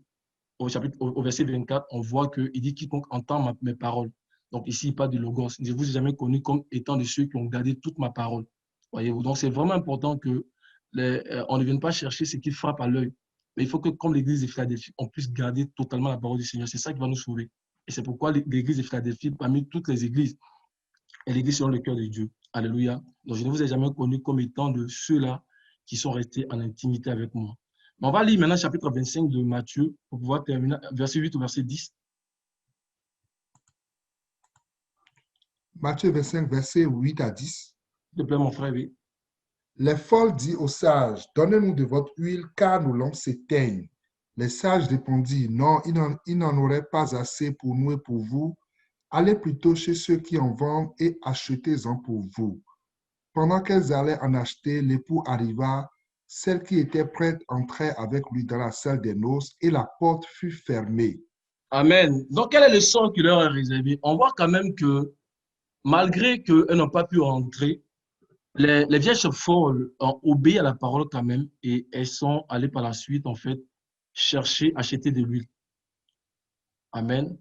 au verset 24, on voit qu'il dit, quiconque entend mes paroles. Donc ici, il parle de logos. Je ne vous ai jamais connu comme étant de ceux qui ont gardé toute ma parole. Voyez-vous? Donc c'est vraiment important que on ne vienne pas chercher ce qui frappe à l'œil. Mais il faut que, comme l'église de Philadelphie, on puisse garder totalement la parole du Seigneur. C'est ça qui va nous sauver. Et c'est pourquoi l'église de Philadelphie, parmi toutes les églises, est l'église selon le cœur de Dieu. Alléluia. Donc je ne vous ai jamais connu comme étant de ceux-là qui sont restés en intimité avec moi. Mais on va lire maintenant le chapitre 25 de Matthieu pour pouvoir terminer, verset 8 au verset 10. Matthieu 25, verset 8 à 10. S'il te plaît, mon frère, oui. Les folles disent aux sages, donnez-nous de votre huile, car nos lampes s'éteignent. Les sages répondirent, non, il n'en aurait pas assez pour nous et pour vous. Allez plutôt chez ceux qui en vendent et achetez-en pour vous. Pendant qu'elles allaient en acheter, l'époux arriva. celle qui était prête entrait avec lui dans la salle des noces et la porte fut fermée. Amen. Donc, quel est le sort qui leur est réservé? On voit quand même que malgré qu'elles n'ont pas pu entrer, les vierges folles ont obéi à la parole quand même et elles sont allées par la suite, en fait, chercher, acheter de l'huile. Amen.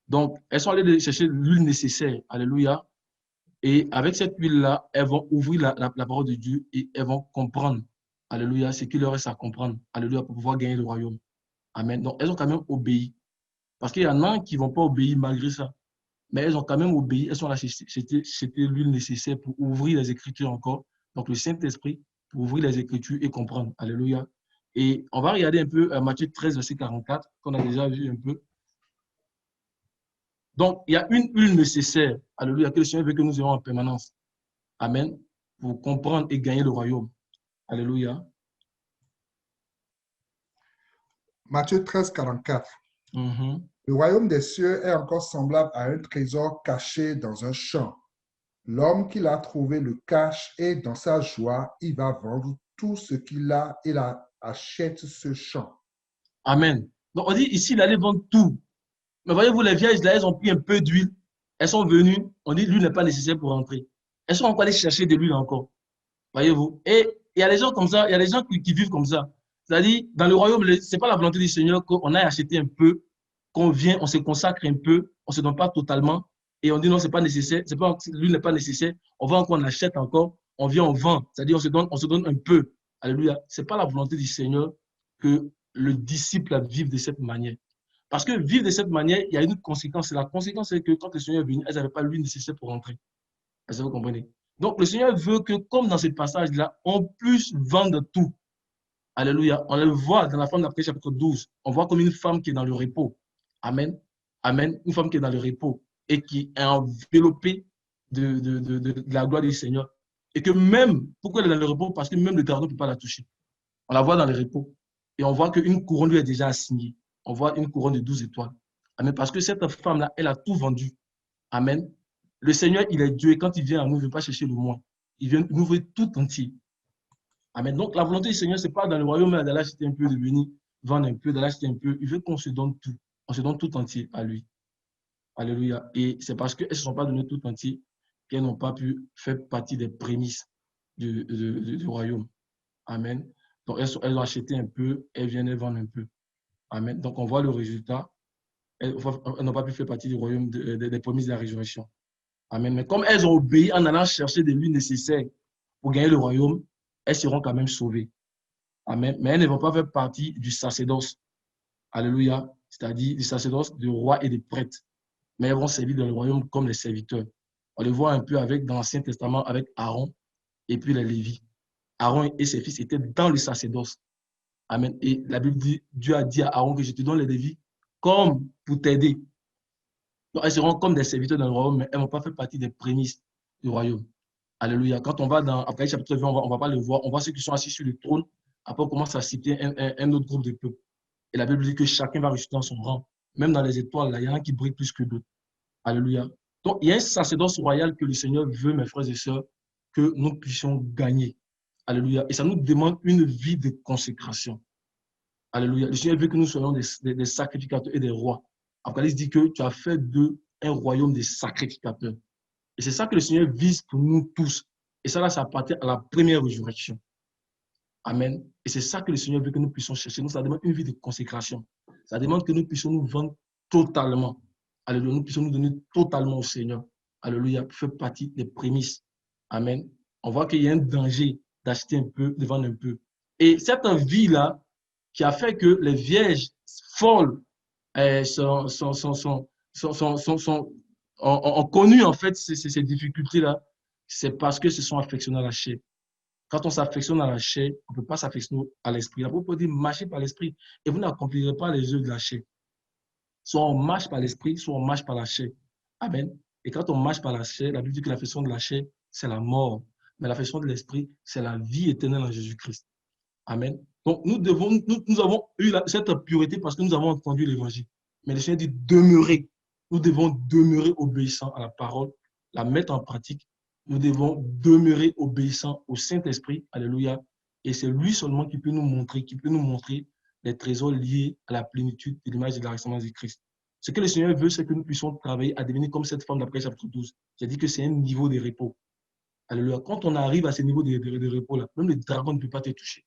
Donc, elles sont allées chercher l'huile nécessaire. Alléluia. Et avec cette huile-là, elles vont ouvrir la parole de Dieu et elles vont comprendre. Alléluia. Ce qu'il leur reste à comprendre. Alléluia. Pour pouvoir gagner le royaume. Amen. Donc, elles ont quand même obéi. Parce qu'il y en a qui ne vont pas obéir malgré ça. Mais elles ont quand même obéi. Elles sont là, c'était l'huile nécessaire pour ouvrir les Écritures encore. Donc, le Saint-Esprit, pour ouvrir les Écritures et comprendre. Alléluia. Et on va regarder un peu Matthieu 13, verset 44, qu'on a déjà vu un peu. Donc, il y a une huile nécessaire, alléluia, que le Seigneur veut que nous ayons en permanence. Amen. Pour comprendre et gagner le royaume. Alléluia. Matthieu 13, 44. Mhm. Le royaume des cieux est encore semblable à un trésor caché dans un champ. L'homme qui l'a trouvé le cache et dans sa joie, il va vendre tout ce qu'il a et achète ce champ. Amen. Donc, on dit ici, il allait vendre tout. Mais voyez-vous, les vierges, là, elles ont pris un peu d'huile. Elles sont venues. On dit l'huile n'est pas nécessaire pour rentrer. Elles sont encore allées chercher de l'huile encore. Voyez-vous. Et il y a des gens comme ça, il y a des gens qui vivent comme ça. C'est-à-dire, dans le royaume, ce n'est pas la volonté du Seigneur qu'on aille acheter un peu, qu'on vient, on se consacre un peu, on ne se donne pas totalement, et on dit non, ce n'est pas nécessaire, l'huile n'est pas nécessaire, on va encore, on achète encore, on vient, on vend. C'est-à-dire, on se donne un peu. Alléluia. Ce n'est pas la volonté du Seigneur que le disciple vive de cette manière. Parce que vivre de cette manière, il y a une conséquence. Et la conséquence, c'est que quand le Seigneur est venu, elles n'avaient pas l'huile nécessaire pour rentrer. Est-ce que vous comprenez? Donc, le Seigneur veut que, comme dans ce passage-là, on puisse vendre tout. Alléluia. On le voit dans la femme d'Après chapitre 12. On voit comme une femme qui est dans le repos. Amen. Amen. Une femme qui est dans le repos et qui est enveloppée de la gloire du Seigneur. Et que même, pourquoi elle est dans le repos? Parce que même le gardien ne peut pas la toucher. On la voit dans le repos. Et on voit qu'une couronne lui est déjà assignée. On voit une couronne de 12 étoiles. Amen. Parce que cette femme-là, elle a tout vendu. Amen. Le Seigneur, il est Dieu et quand il vient à nous, il ne veut pas chercher le moins. Il vient nous ouvrir tout entier. Amen. Donc, la volonté du Seigneur, ce n'est pas dans le royaume d'aller acheter un peu, de venir vendre un peu, d'aller acheter un peu. Il veut qu'on se donne tout. On se donne tout entier à lui. Alléluia. Et c'est parce qu'elles ne se sont pas données tout entier qu'elles n'ont pas pu faire partie des prémices du royaume. Amen. Donc, elles ont acheté un peu, elles viennent vendre un peu. Amen. Donc, on voit le résultat. Elles n'ont pas pu faire partie du royaume des prémices de la résurrection. Amen. Mais comme elles ont obéi en allant chercher des l'huile nécessaires pour gagner le royaume, elles seront quand même sauvées. Amen. Mais elles ne vont pas faire partie du sacerdoce. Alléluia. C'est-à-dire du sacerdoce de rois et de prêtres. Mais elles vont servir dans le royaume comme les serviteurs. On le voit un peu dans l'Ancien Testament avec Aaron et puis les Lévites. Aaron et ses fils étaient dans le sacerdoce. Amen. Et la Bible dit, Dieu a dit à Aaron que je te donne les Lévites comme pour t'aider. Donc, elles seront comme des serviteurs dans le royaume, mais elles ne vont pas faire partie des prémices du royaume. Alléluia. Quand on va dans Apocalypse chapitre 20, on ne va pas le voir. On voit ceux qui sont assis sur le trône. Après, on commence à citer un autre groupe de peuples. Et la Bible dit que chacun va rester dans son rang. Même dans les étoiles, là, il y en a qui brillent plus que d'autres. Alléluia. Donc, il y a un sacerdoce royal que le Seigneur veut, mes frères et sœurs, que nous puissions gagner. Alléluia. Et ça nous demande une vie de consécration. Alléluia. Le Seigneur veut que nous soyons des sacrificateurs et des rois. Apocalypse dit que tu as fait d'eux un royaume de sacrificateurs. Et c'est ça que le Seigneur vise pour nous tous. Et ça, là, ça appartient à la première résurrection. Amen. Et c'est ça que le Seigneur veut que nous puissions chercher. Donc, ça demande une vie de consécration. Ça demande que nous puissions nous vendre totalement. Alléluia. Nous puissions nous donner totalement au Seigneur. Alléluia. Pour faire partie des prémices. Amen. On voit qu'il y a un danger d'acheter un peu, de vendre un peu. Et cette vie-là, qui a fait que les vierges folles ont connu en fait ces difficultés-là, c'est parce que se sont affectionnés à la chair. Quand on s'affectionne à la chair, on ne peut pas s'affectionner à l'esprit. La Bible dit marchez par l'esprit et vous n'accomplirez pas les œuvres de la chair. Soit on marche par l'esprit, soit on marche par la chair. Amen. Et quand on marche par la chair, la Bible dit que l'affection de la chair, c'est la mort. Mais l'affection de l'esprit, c'est la vie éternelle en Jésus-Christ. Amen. Donc, nous avons eu cette pureté parce que nous avons entendu l'évangile. Mais le Seigneur dit demeurer. Nous devons demeurer obéissants à la parole, la mettre en pratique. Nous devons demeurer obéissants au Saint-Esprit. Alléluia. Et c'est lui seulement qui peut nous montrer les trésors liés à la plénitude de l'image de la ressemblance de Christ. Ce que le Seigneur veut, c'est que nous puissions travailler à devenir comme cette femme d'après chapitre 12. J'ai dit que c'est un niveau de repos. Alléluia. Quand on arrive à ce niveau de repos-là, même le dragon ne peut pas te toucher.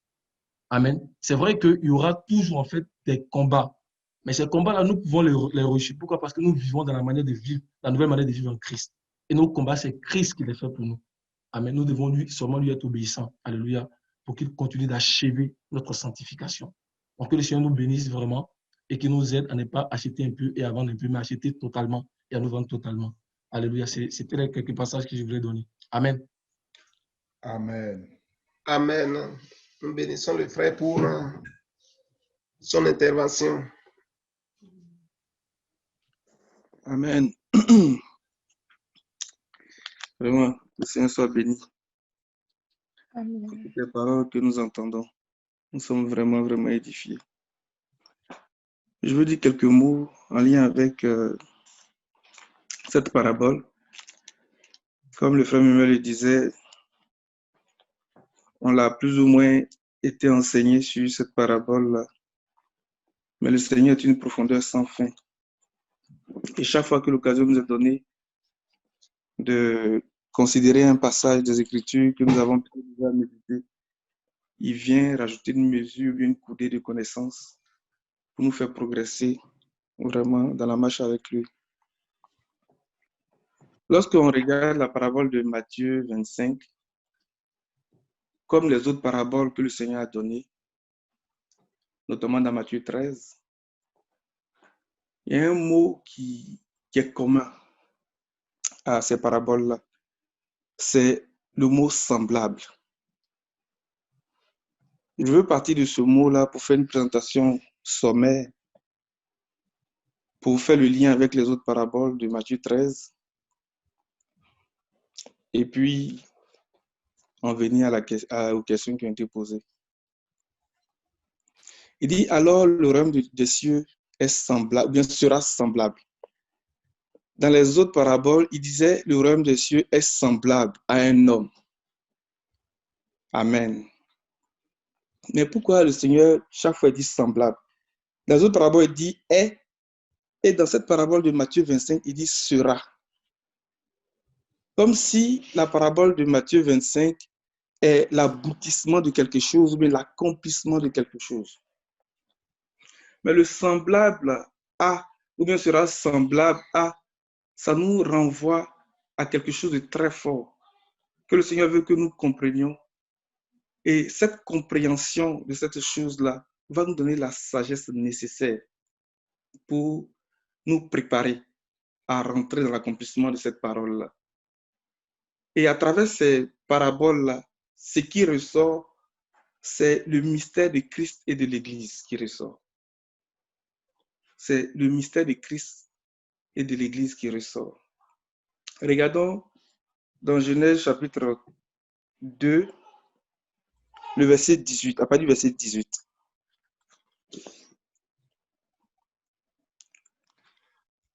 Amen. C'est vrai qu'il y aura toujours en fait des combats. Mais ces combats-là, nous pouvons les réussir. Pourquoi? Parce que nous vivons dans la manière de vivre, la nouvelle manière de vivre en Christ. Et nos combats, c'est Christ qui les fait pour nous. Amen. Nous devons seulement lui être obéissants. Alléluia. Pour qu'il continue d'achever notre sanctification. Donc que le Seigneur nous bénisse vraiment et qu'il nous aide à ne pas acheter un peu et à vendre un peu, mais à acheter totalement et à nous vendre totalement. Alléluia. C'était les quelques passages que je voulais donner. Amen. Amen. Amen. Nous bénissons le frère pour son intervention. Amen. Vraiment, le Seigneur soit béni. Amen. Pour toutes les paroles que nous entendons, nous sommes vraiment, vraiment édifiés. Je veux dire quelques mots en lien avec cette parabole. Comme le frère Mimel le disait, on l'a plus ou moins été enseigné sur cette parabole-là. Mais le Seigneur est une profondeur sans fin. Et chaque fois que l'occasion nous est donnée de considérer un passage des Écritures que nous avons déjà médité, il vient rajouter une mesure, une coudée de connaissances pour nous faire progresser vraiment dans la marche avec lui. Lorsqu'on regarde la parabole de Matthieu 25, comme les autres paraboles que le Seigneur a données, notamment dans Matthieu 13, il y a un mot qui est commun à ces paraboles-là. C'est le mot semblable. Je veux partir de ce mot-là pour faire une présentation sommaire, pour faire le lien avec les autres paraboles de Matthieu 13, et puis en venir aux questions qui ont été posées. Il dit, alors le royaume des cieux est semblable, ou bien sera semblable. Dans les autres paraboles, il disait, le royaume des cieux est semblable à un homme. Amen. Mais pourquoi le Seigneur, chaque fois, dit semblable? Dans les autres paraboles, il dit est, et dans cette parabole de Matthieu 25, il dit sera. Comme si la parabole de Matthieu 25 est l'aboutissement de quelque chose, ou bien l'accomplissement de quelque chose. Mais le semblable à, ou bien sera semblable à, ça nous renvoie à quelque chose de très fort, que le Seigneur veut que nous comprenions. Et cette compréhension de cette chose-là va nous donner la sagesse nécessaire pour nous préparer à rentrer dans l'accomplissement de cette parole-là. Et à travers ces paraboles-là, ce qui ressort, c'est le mystère de Christ et de l'Église qui ressort. C'est le mystère de Christ et de l'Église qui ressort. Regardons dans Genèse chapitre 2, le verset 18, à partir du verset 18.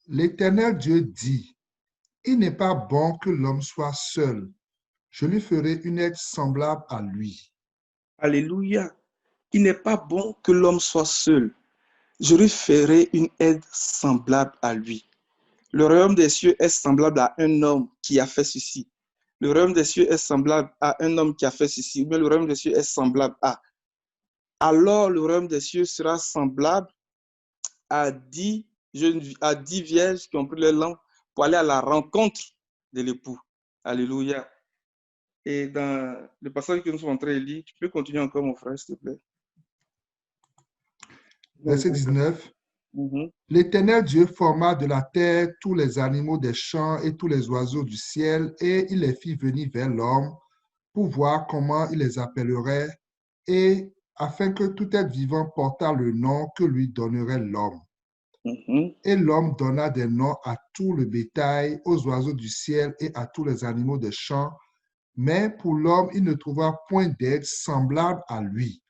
L'Éternel Dieu dit, il n'est pas bon que l'homme soit seul. Je lui ferai une aide semblable à lui. Alléluia. Il n'est pas bon que l'homme soit seul. Je lui ferai une aide semblable à lui. Le royaume des cieux est semblable à un homme qui a fait ceci. Le royaume des cieux est semblable à un homme qui a fait ceci. Mais le royaume des cieux est semblable à. Alors le royaume des cieux sera semblable à 10 vierges qui ont pris leur lampe pour aller à la rencontre de l'époux. Alléluia. Et dans le passage que nous sommes en train de lire, tu peux continuer encore, mon frère, s'il te plaît. Verset 19. Mhm. L'Éternel Dieu forma de la terre tous les animaux des champs et tous les oiseaux du ciel, et il les fit venir vers l'homme pour voir comment il les appellerait, et afin que tout être vivant portât le nom que lui donnerait l'homme. Mhm. Et l'homme donna des noms à tout le bétail, aux oiseaux du ciel et à tous les animaux des champs, mais pour l'homme, il ne trouva point d'aide semblable à lui.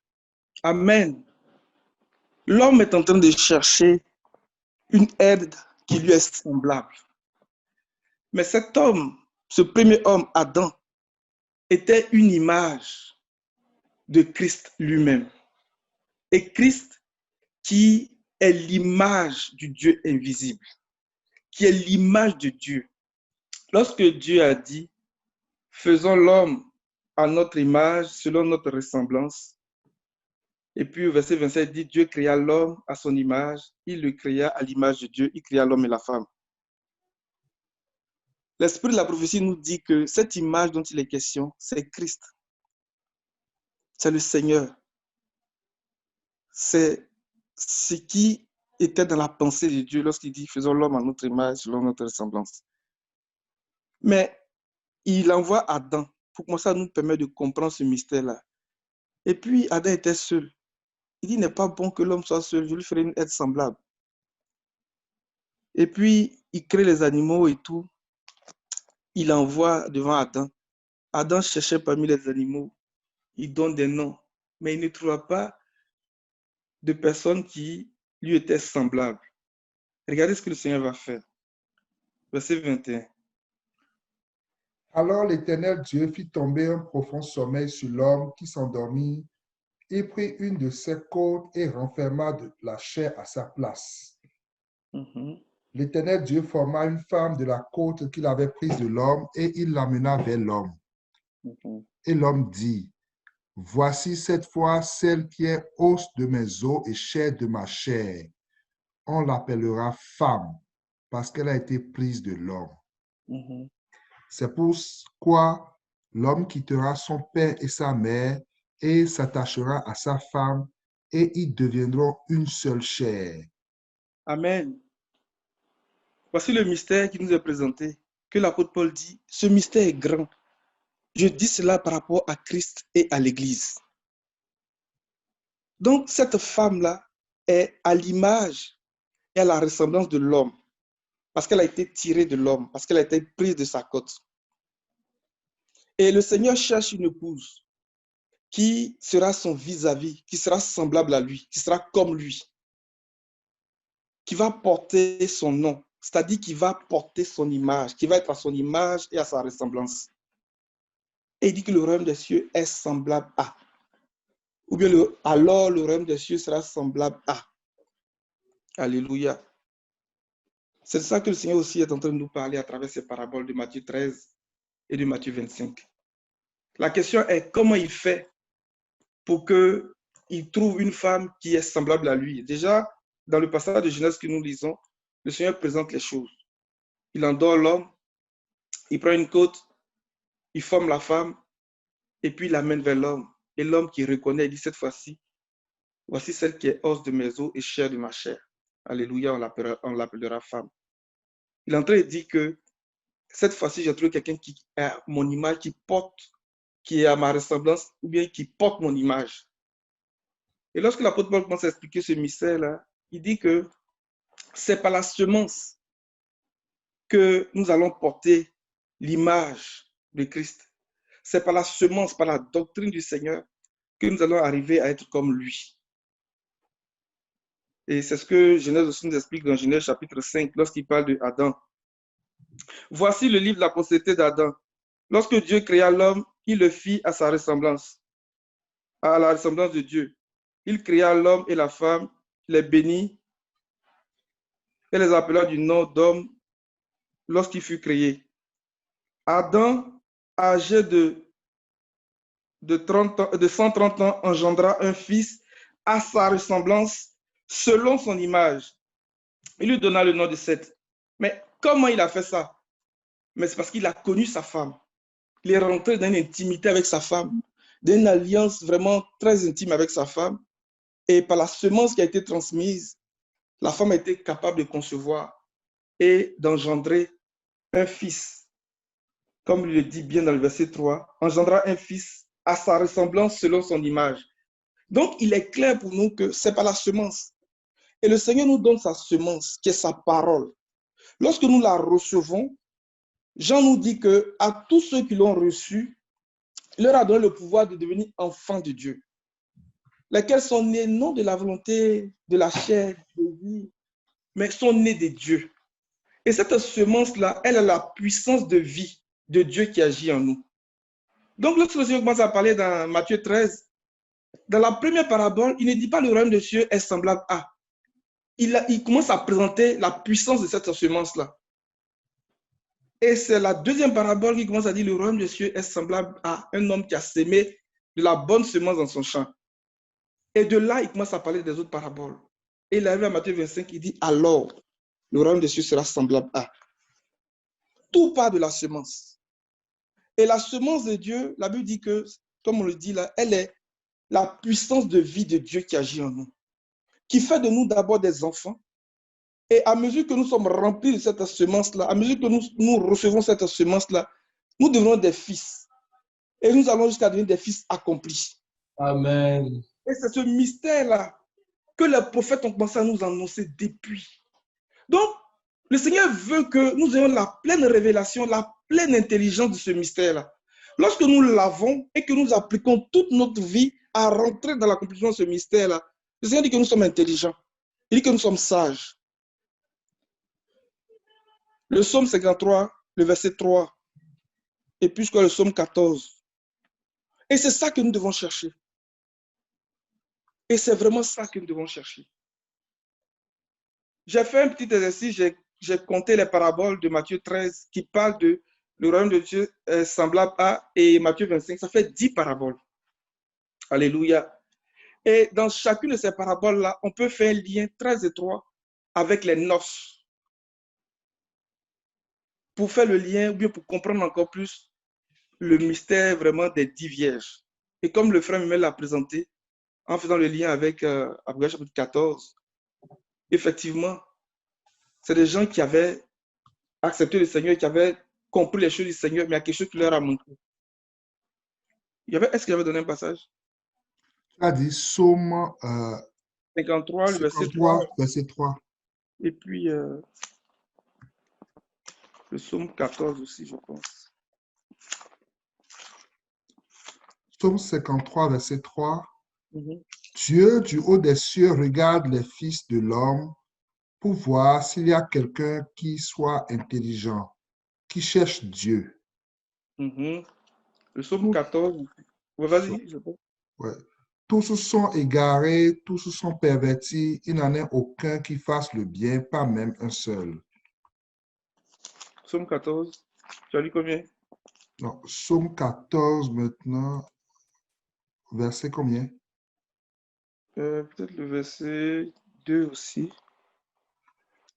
Amen. L'homme est en train de chercher une aide qui lui est semblable. Mais cet homme, ce premier homme, Adam, était une image de Christ lui-même. Et Christ qui est l'image du Dieu invisible, qui est l'image de Dieu. Lorsque Dieu a dit, faisons l'homme à notre image, selon notre ressemblance. Et puis au verset 27 dit, Dieu créa l'homme à son image, il le créa à l'image de Dieu, il créa l'homme et la femme. L'esprit de la prophétie nous dit que cette image dont il est question, c'est Christ. C'est le Seigneur. C'est ce qui était dans la pensée de Dieu lorsqu'il dit, faisons l'homme à notre image, selon notre ressemblance. Mais il envoie Adam pour que ça nous permet de comprendre ce mystère-là. Et puis Adam était seul. Il dit, il n'est pas bon que l'homme soit seul, je lui ferai une aide semblable. Et puis, il crée les animaux et tout. Il envoie devant Adam. Adam cherchait parmi les animaux. Il donne des noms. Mais il ne trouva pas de personnes qui lui étaient semblables. Regardez ce que le Seigneur va faire. Verset 21. Alors l'Éternel Dieu fit tomber un profond sommeil sur l'homme qui s'endormit. Il prit une de ses côtes et renferma de la chair à sa place. L'Éternel Dieu forma une femme de la côte qu'il avait prise de l'homme et il l'amena vers l'homme. Et l'homme dit, voici cette fois celle qui est os de mes os et chair de ma chair. On l'appellera femme parce qu'elle a été prise de l'homme. C'est pourquoi l'homme quittera son père et sa mère et s'attachera à sa femme et ils deviendront une seule chair. Amen. Voici le mystère qui nous est présenté, que l'apôtre Paul dit, ce mystère est grand. Je dis cela par rapport à Christ et à l'Église. Donc, cette femme-là est à l'image et à la ressemblance de l'homme, parce qu'elle a été tirée de l'homme, parce qu'elle a été prise de sa côte. Et le Seigneur cherche une épouse qui sera son vis-à-vis, qui sera semblable à lui, qui sera comme lui, qui va porter son nom, c'est-à-dire qui va porter son image, qui va être à son image et à sa ressemblance. Et il dit que le royaume des cieux est semblable à. Ou bien alors le royaume des cieux sera semblable à. Alléluia. C'est de ça que le Seigneur aussi est en train de nous parler à travers ces paraboles de Matthieu 13 et de Matthieu 25. La question est comment il fait pour qu'il trouve une femme qui est semblable à lui. Déjà, dans le passage de Genèse que nous lisons, le Seigneur présente les choses. Il endort l'homme, il prend une côte, il forme la femme, et puis il l'amène vers l'homme. Et l'homme qui reconnaît, il dit cette fois-ci, voici celle qui est os de mes os et chair de ma chair. Alléluia, on l'appellera femme. Il est en train de dire que cette fois-ci, j'ai trouvé quelqu'un qui a mon image, qui est à ma ressemblance, ou bien qui porte mon image. Et lorsque l'apôtre Paul commence à expliquer ce mystère-là, il dit que c'est par la semence que nous allons porter l'image de Christ. C'est par la semence, par la doctrine du Seigneur, que nous allons arriver à être comme lui. Et c'est ce que Genèse aussi nous explique dans Genèse chapitre 5, lorsqu'il parle de Adam. Voici le livre de la postérité d'Adam. Lorsque Dieu créa l'homme, il le fit à sa ressemblance, à la ressemblance de Dieu. Il créa l'homme et la femme, les bénit et les appela du nom d'homme lorsqu'il fut créé. Adam, âgé de 130 ans, engendra un fils à sa ressemblance, selon son image. Il lui donna le nom de Seth. Mais comment il a fait ça? Mais c'est parce qu'il a connu sa femme. Il est rentré dans une intimité avec sa femme, dans une alliance vraiment très intime avec sa femme. Et par la semence qui a été transmise, la femme a été capable de concevoir et d'engendrer un fils. Comme il le dit bien dans le verset 3, engendra un fils à sa ressemblance selon son image. Donc, il est clair pour nous que c'est par la semence. Et le Seigneur nous donne sa semence, qui est sa parole. Lorsque nous la recevons, Jean nous dit qu'à tous ceux qui l'ont reçu, il leur a donné le pouvoir de devenir enfants de Dieu, lesquels sont nés non de la volonté de la chair, de vie, mais sont nés de Dieu. Et cette semence-là, elle a la puissance de vie de Dieu qui agit en nous. Donc, lorsque le Seigneur commence à parler dans Matthieu 13, Dans la première parabole, il ne dit pas le royaume des cieux est semblable à. Il commence à présenter la puissance de cette semence-là. Et c'est la deuxième parabole qui commence à dire le royaume des cieux est semblable à un homme qui a sémé de la bonne semence dans son champ. Et de là, il commence à parler des autres paraboles. Et il arrive à Matthieu 25, il dit alors, le royaume des cieux sera semblable à. Tout part de la semence. Et la semence de Dieu, la Bible dit que, comme on le dit là, elle est la puissance de vie de Dieu qui agit en nous, qui fait de nous d'abord des enfants. Et à mesure que nous sommes remplis de cette semence-là, à mesure que nous recevons cette semence-là, nous devenons des fils. Et nous allons jusqu'à devenir des fils accomplis. Amen. Et c'est ce mystère-là que les prophètes ont commencé à nous annoncer depuis. Donc, le Seigneur veut que nous ayons la pleine révélation, la pleine intelligence de ce mystère-là. Lorsque nous l'avons et que nous appliquons toute notre vie à rentrer dans l'accomplissement de ce mystère-là, le Seigneur dit que nous sommes intelligents. Il dit que nous sommes sages. Le psaume 53, le verset 3, et puis le psaume 14. Et c'est ça que nous devons chercher. Et c'est vraiment ça que nous devons chercher. J'ai fait un petit exercice, j'ai compté les paraboles de Matthieu 13 qui parlent de le royaume de Dieu semblable à, et Matthieu 25, ça fait 10 paraboles. Alléluia. Et dans chacune de ces paraboles-là, on peut faire un lien très étroit avec les noces. Pour faire le lien, ou bien pour comprendre encore plus le mystère vraiment des 10 vierges. Et comme le frère Mimel l'a présenté, en faisant le lien avec Apocalypse chapitre 14, effectivement, c'est des gens qui avaient accepté le Seigneur, qui avaient compris les choses du Seigneur, mais il y a quelque chose qui leur a manqué. Est-ce qu'il y avait donné un passage? Tu as dit Psaume 53, le verset 53, 3. verset 3. Et puis le psaume 14 aussi, je pense. Psaume 53, verset 3. Mm-hmm. Dieu du haut des cieux regarde les fils de l'homme pour voir s'il y a quelqu'un qui soit intelligent, qui cherche Dieu. Mm-hmm. Le psaume 14. Ouais, vas-y, je pense. Ouais. Tous sont égarés, tous sont pervertis, il n'en est aucun qui fasse le bien, pas même un seul. Psaume 14. Tu as lu combien? Non, Psaume 14 maintenant, verset combien? Peut-être le verset 2 aussi.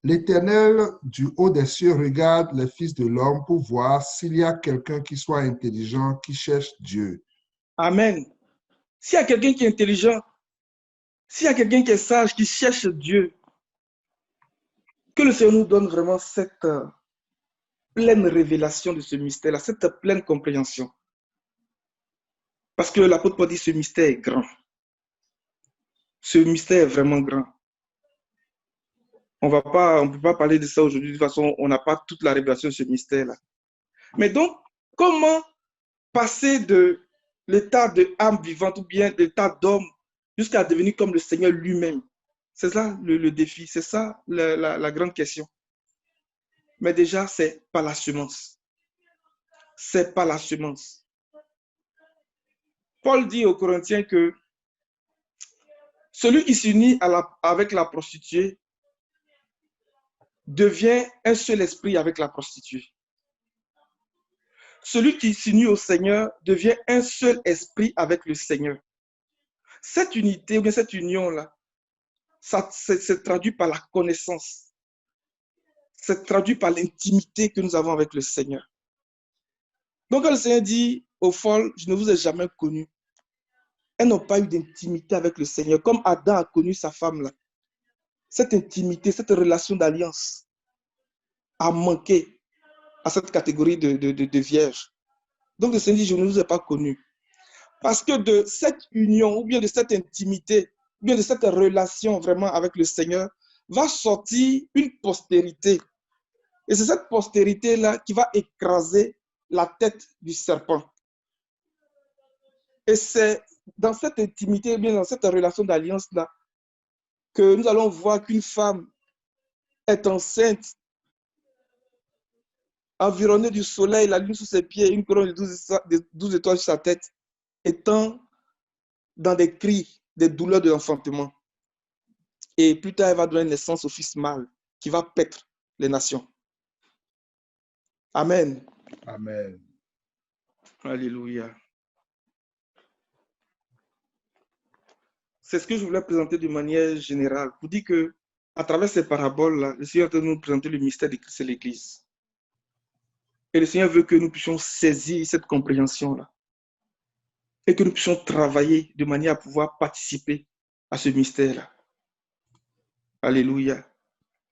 L'Éternel du haut des cieux regarde les fils de l'homme pour voir s'il y a quelqu'un qui soit intelligent, qui cherche Dieu. Amen. S'il y a quelqu'un qui est intelligent, s'il y a quelqu'un qui est sage, qui cherche Dieu, que le Seigneur nous donne vraiment cette pleine révélation de ce mystère-là, cette pleine compréhension. Parce que l'apôtre Paul dit ce mystère est grand. Ce mystère est vraiment grand. On ne peut pas parler de ça aujourd'hui. De toute façon, on n'a pas toute la révélation de ce mystère-là. Mais donc, comment passer de l'état d'âme vivante ou bien de l'état d'homme jusqu'à devenir comme le Seigneur lui-même? C'est ça le défi, c'est ça la grande question. Mais déjà, c'est par la semence. C'est par la semence. Paul dit aux Corinthiens que celui qui s'unit avec la prostituée devient un seul esprit avec la prostituée. Celui qui s'unit au Seigneur devient un seul esprit avec le Seigneur. Cette unité ou bien cette union-là, ça se traduit par la connaissance. C'est traduit par l'intimité que nous avons avec le Seigneur. Donc, quand le Seigneur dit aux folles, je ne vous ai jamais connu, elles n'ont pas eu d'intimité avec le Seigneur, comme Adam a connu sa femme là. Cette intimité, cette relation d'alliance a manqué à cette catégorie de vierges. Donc, le Seigneur dit, je ne vous ai pas connu. Parce que de cette union, ou bien de cette intimité, ou bien de cette relation vraiment avec le Seigneur, va sortir une postérité. Et c'est cette postérité-là qui va écraser la tête du serpent. Et c'est dans cette intimité, ou bien dans cette relation d'alliance-là, que nous allons voir qu'une femme est enceinte, environnée du soleil, la lune sous ses pieds, une couronne de 12 étoiles sur sa tête, étant dans des cris, des douleurs de l'enfantement. Et plus tard, elle va donner naissance au fils mâle qui va paître les nations. Amen. Amen. Alléluia. C'est ce que je voulais présenter de manière générale pour dire que à travers ces paraboles-là, le Seigneur veut nous présenter le mystère de Christ et l'Église. Et le Seigneur veut que nous puissions saisir cette compréhension-là et que nous puissions travailler de manière à pouvoir participer à ce mystère-là. Alléluia.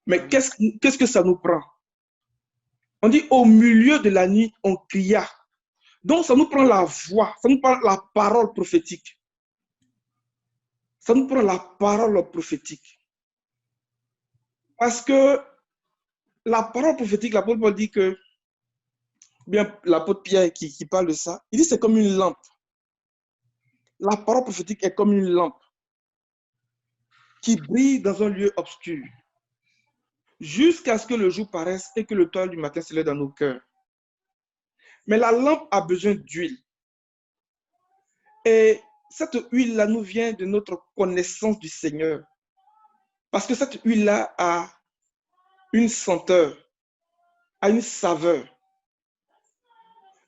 Mais qu'est-ce que ça nous prend? On dit au milieu de la nuit, on cria. Donc ça nous prend la voix, ça nous prend la parole prophétique. Ça nous prend la parole prophétique. Parce que la parole prophétique, l'apôtre Paul dit que, bien l'apôtre Pierre qui parle de ça, il dit c'est comme une lampe. La parole prophétique est comme une lampe qui brille dans un lieu obscur jusqu'à ce que le jour paraisse et que l'étoile du matin se lève dans nos cœurs. Mais la lampe a besoin d'huile. Et cette huile-là nous vient de notre connaissance du Seigneur. Parce que cette huile-là a une senteur, a une saveur.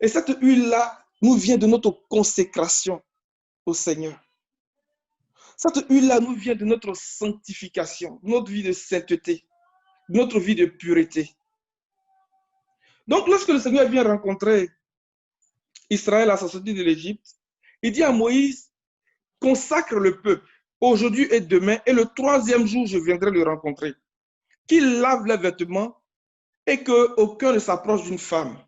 Et cette huile-là nous vient de notre consécration au Seigneur. Cette huile-là nous vient de notre sanctification, notre vie de sainteté, notre vie de pureté. Donc, lorsque le Seigneur vient rencontrer Israël à sa sortie de l'Égypte, il dit à Moïse, consacre le peuple aujourd'hui et demain, et le troisième jour, je viendrai le rencontrer. Qu'il lave les vêtements et qu'aucun ne s'approche d'une femme.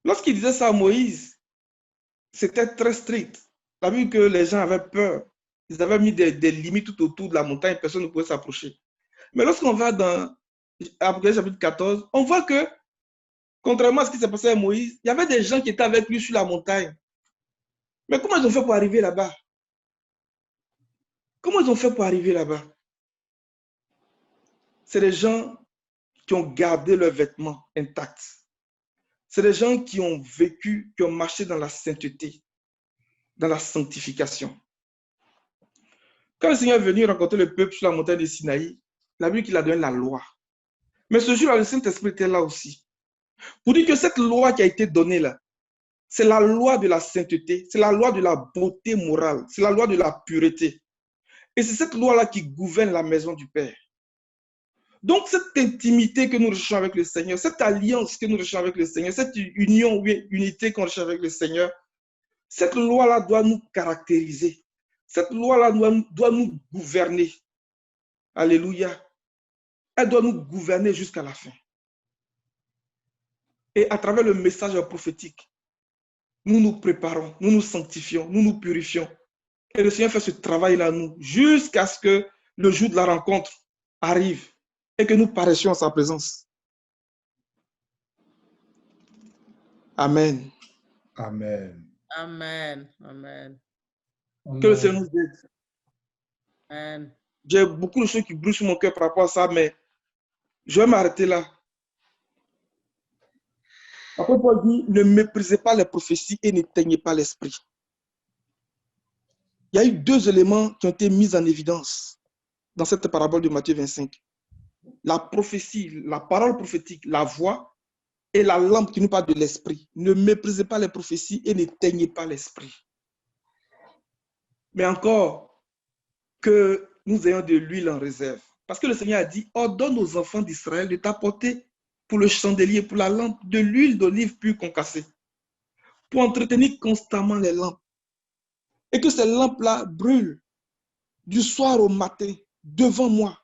Lorsqu'il disait ça à Moïse, c'était très strict. Tu as vu que les gens avaient peur. Ils avaient mis des limites tout autour de la montagne, personne ne pouvait s'approcher. Mais lorsqu'on va dans Apocalypse chapitre 14, on voit que, contrairement à ce qui s'est passé à Moïse, il y avait des gens qui étaient avec lui sur la montagne. Mais comment ils ont fait pour arriver là-bas? Comment ils ont fait pour arriver là-bas? C'est des gens qui ont gardé leurs vêtements intacts. C'est des gens qui ont vécu, qui ont marché dans la sainteté, dans la sanctification. Quand le Seigneur est venu rencontrer le peuple sur la montagne de Sinaï, il a vu qu'il a donné la loi. Mais ce jour-là, le Saint-Esprit était là aussi. Pour dire que cette loi qui a été donnée là, c'est la loi de la sainteté, c'est la loi de la beauté morale, c'est la loi de la pureté. Et c'est cette loi-là qui gouverne la maison du Père. Donc, cette intimité que nous recherchons avec le Seigneur, cette alliance que nous recherchons avec le Seigneur, cette union, unité qu'on recherche avec le Seigneur, cette loi-là doit nous caractériser. Cette loi-là doit nous gouverner. Alléluia. Elle doit nous gouverner jusqu'à la fin. Et à travers le message prophétique, nous nous préparons, nous nous sanctifions, nous nous purifions. Et le Seigneur fait ce travail-là, nous, jusqu'à ce que le jour de la rencontre arrive et que nous paraissions en sa présence. Amen. Amen. Amen. Amen. Que le Seigneur nous aide. Amen. J'ai beaucoup de choses qui brûlent sur mon cœur par rapport à ça, mais je vais m'arrêter là. Après, Paul dit, ne méprisez pas les prophéties et n'éteignez pas l'esprit. Il y a eu deux éléments qui ont été mis en évidence dans cette parabole de Matthieu 25. La prophétie, la parole prophétique, la voix et la lampe qui nous parle de l'esprit. Ne méprisez pas les prophéties et n'éteignez pas l'esprit. Mais encore, que nous ayons de l'huile en réserve. Parce que le Seigneur a dit, ordonne aux enfants d'Israël de t'apporter pour le chandelier, pour la lampe, de l'huile d'olive pure concassée, pour entretenir constamment les lampes. Et que ces lampes-là brûlent du soir au matin, devant moi,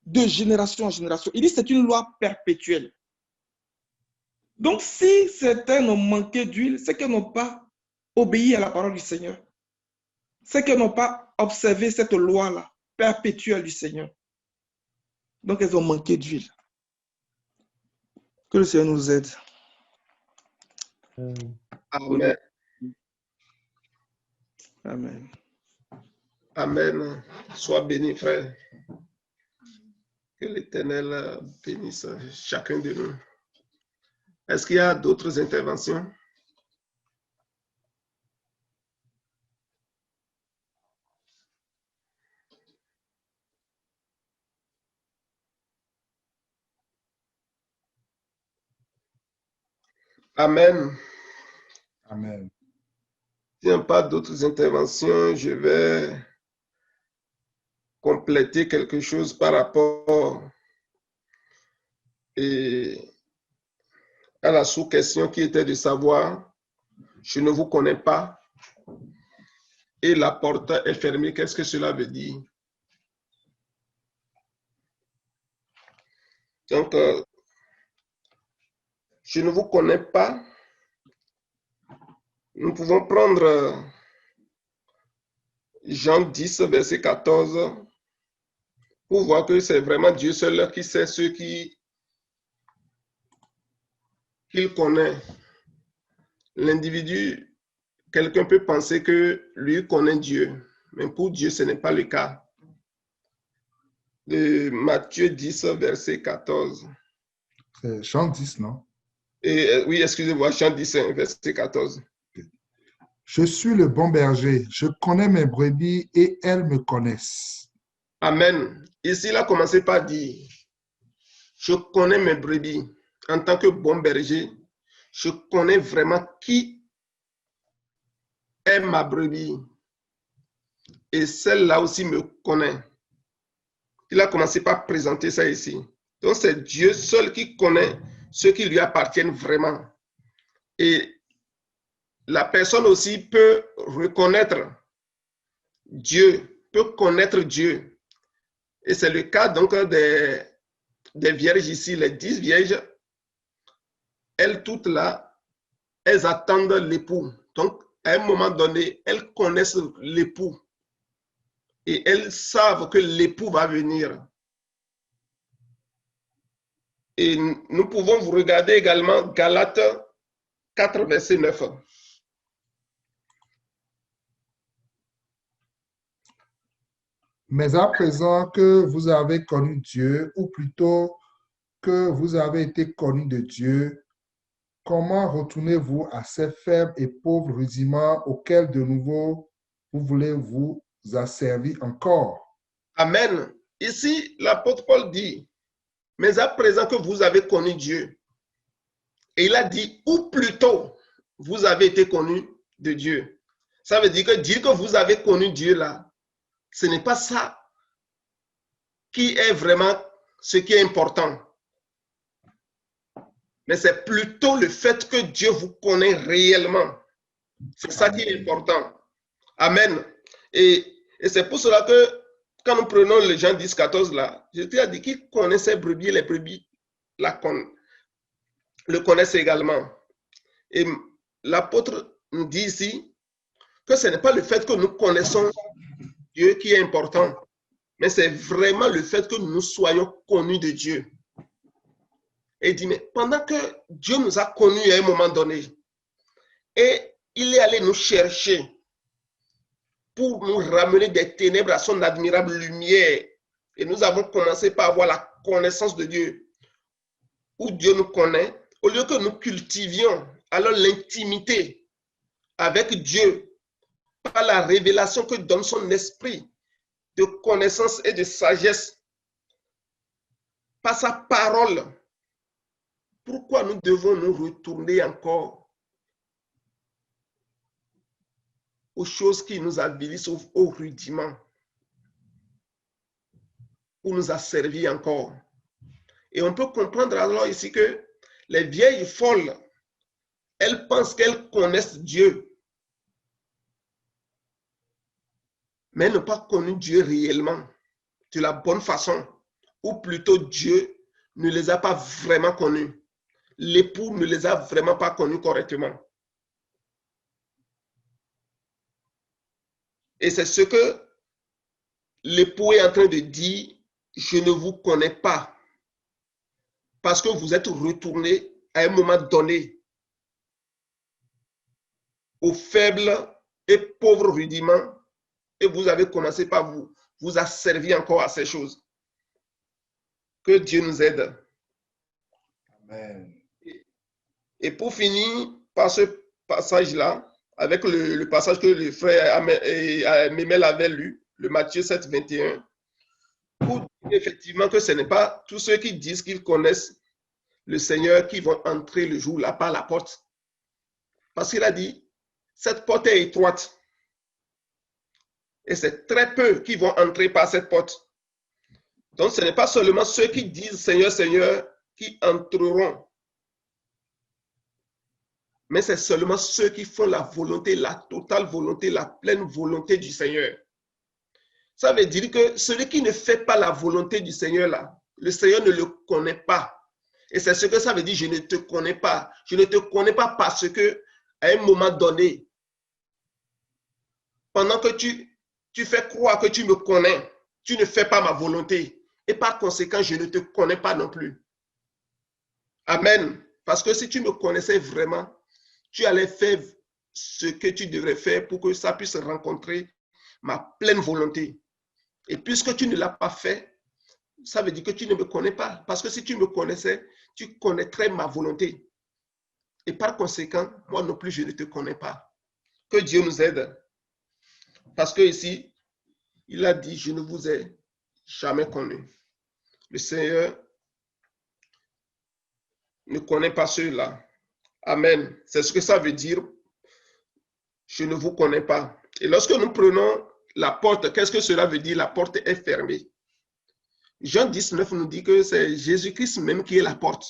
de génération en génération. Il dit que c'est une loi perpétuelle. Donc, si certains ont manqué d'huile, c'est qu'ils n'ont pas obéi à la parole du Seigneur. C'est qu'ils n'ont pas observé cette loi-là, perpétuelle du Seigneur. Donc, elles ont manqué d'huile. Que le Seigneur nous aide. Amen. Amen. Amen. Sois béni, frère. Que l'Éternel bénisse chacun de nous. Est-ce qu'il y a d'autres interventions? Amen. Amen. S'il n'y a pas d'autres interventions, je vais compléter quelque chose par rapport à la sous-question qui était de savoir, je ne vous connais pas et la porte est fermée. Qu'est-ce que cela veut dire? Donc, je ne vous connais pas. Nous pouvons prendre Jean 10, verset 14, pour voir que c'est vraiment Dieu seul qui sait ce qu'il connaît. L'individu, quelqu'un peut penser que lui connaît Dieu, mais pour Dieu, ce n'est pas le cas. De Matthieu 10, verset 14. C'est Jean 10, non? Et oui, excusez-moi, Jean 10, verset 14. Je suis le bon berger. Je connais mes brebis et elles me connaissent. Amen. Ici, il a commencé par dire, je connais mes brebis. En tant que bon berger, je connais vraiment qui est ma brebis. Et celle-là aussi me connaît. Il a commencé par présenter ça ici. Donc, c'est Dieu seul qui connaît ceux qui lui appartiennent vraiment. Et la personne aussi peut reconnaître Dieu, peut connaître Dieu. Et c'est le cas donc des vierges ici, les 10 vierges. Elles toutes là, elles attendent l'époux. Donc, à un moment donné, elles connaissent l'époux. Et elles savent que l'époux va venir. Et nous pouvons vous regarder également Galates 4, verset 9. Mais à présent que vous avez connu Dieu, ou plutôt que vous avez été connu de Dieu, comment retournez-vous à ces faibles et pauvres rudiments auxquels de nouveau vous voulez vous asservir encore? Amen. Ici, l'apôtre Paul dit, mais à présent que vous avez connu Dieu, et il a dit, ou plutôt, vous avez été connu de Dieu. Ça veut dire que vous avez connu Dieu là, ce n'est pas ça qui est vraiment ce qui est important. Mais c'est plutôt le fait que Dieu vous connaît réellement. C'est ça qui est important. Amen. Et c'est pour cela que quand nous prenons le Jean 10, 14 là, Jésus a dit qu'il connaît ses brebis, les brebis le connaissent également. Et l'apôtre nous dit ici que ce n'est pas le fait que nous connaissons Dieu qui est important, mais c'est vraiment le fait que nous soyons connus de Dieu. Et il dit, mais pendant que Dieu nous a connus à un moment donné, et il est allé nous chercher pour nous ramener des ténèbres à son admirable lumière, et nous avons commencé par avoir la connaissance de Dieu, où Dieu nous connaît, au lieu que nous cultivions alors l'intimité avec Dieu, par la révélation que donne son esprit de connaissance et de sagesse, par sa parole, pourquoi nous devons nous retourner encore aux choses qui nous avilissent, aux rudiments, pour nous asservir encore? Et on peut comprendre alors ici que les vieilles folles, elles pensent qu'elles connaissent Dieu, mais elles n'ont pas connu Dieu réellement, de la bonne façon, ou plutôt Dieu ne les a pas vraiment connus. L'époux ne les a vraiment pas connus correctement. Et c'est ce que l'époux est en train de dire, je ne vous connais pas. Parce que vous êtes retourné à un moment donné aux faibles et pauvres rudiments et vous avez commencé par vous asservir encore à ces choses. Que Dieu nous aide. Amen. Et pour finir par ce passage-là, avec le passage que le frère Mémel avait lu, le Matthieu 7, 21, pour dire effectivement que ce n'est pas tous ceux qui disent qu'ils connaissent le Seigneur qui vont entrer le jour là par la porte Parce qu'il a dit, cette porte est étroite. Et c'est très peu qui vont entrer par cette porte. Donc, ce n'est pas seulement ceux qui disent Seigneur, Seigneur, qui entreront. Mais c'est seulement ceux qui font la volonté, la totale volonté, la pleine volonté du Seigneur. Ça veut dire que celui qui ne fait pas la volonté du Seigneur, là, le Seigneur ne le connaît pas. Et c'est ce que ça veut dire, je ne te connais pas. Je ne te connais pas parce que, à un moment donné, pendant que tu fais croire que tu me connais, tu ne fais pas ma volonté. Et par conséquent, je ne te connais pas non plus. Amen. Parce que si tu me connaissais vraiment, tu allais faire ce que tu devrais faire pour que ça puisse rencontrer ma pleine volonté. Et puisque tu ne l'as pas fait, ça veut dire que tu ne me connais pas. Parce que si tu me connaissais, tu connaîtrais ma volonté. Et par conséquent, moi non plus, je ne te connais pas. Que Dieu nous aide. Parce que ici, il a dit, je ne vous ai jamais connu. Le Seigneur ne connaît pas ceux-là. Amen. C'est ce que ça veut dire. Je ne vous connais pas. Et lorsque nous prenons la porte, qu'est-ce que cela veut dire? La porte est fermée. Jean 19 nous dit que c'est Jésus-Christ même qui est la porte.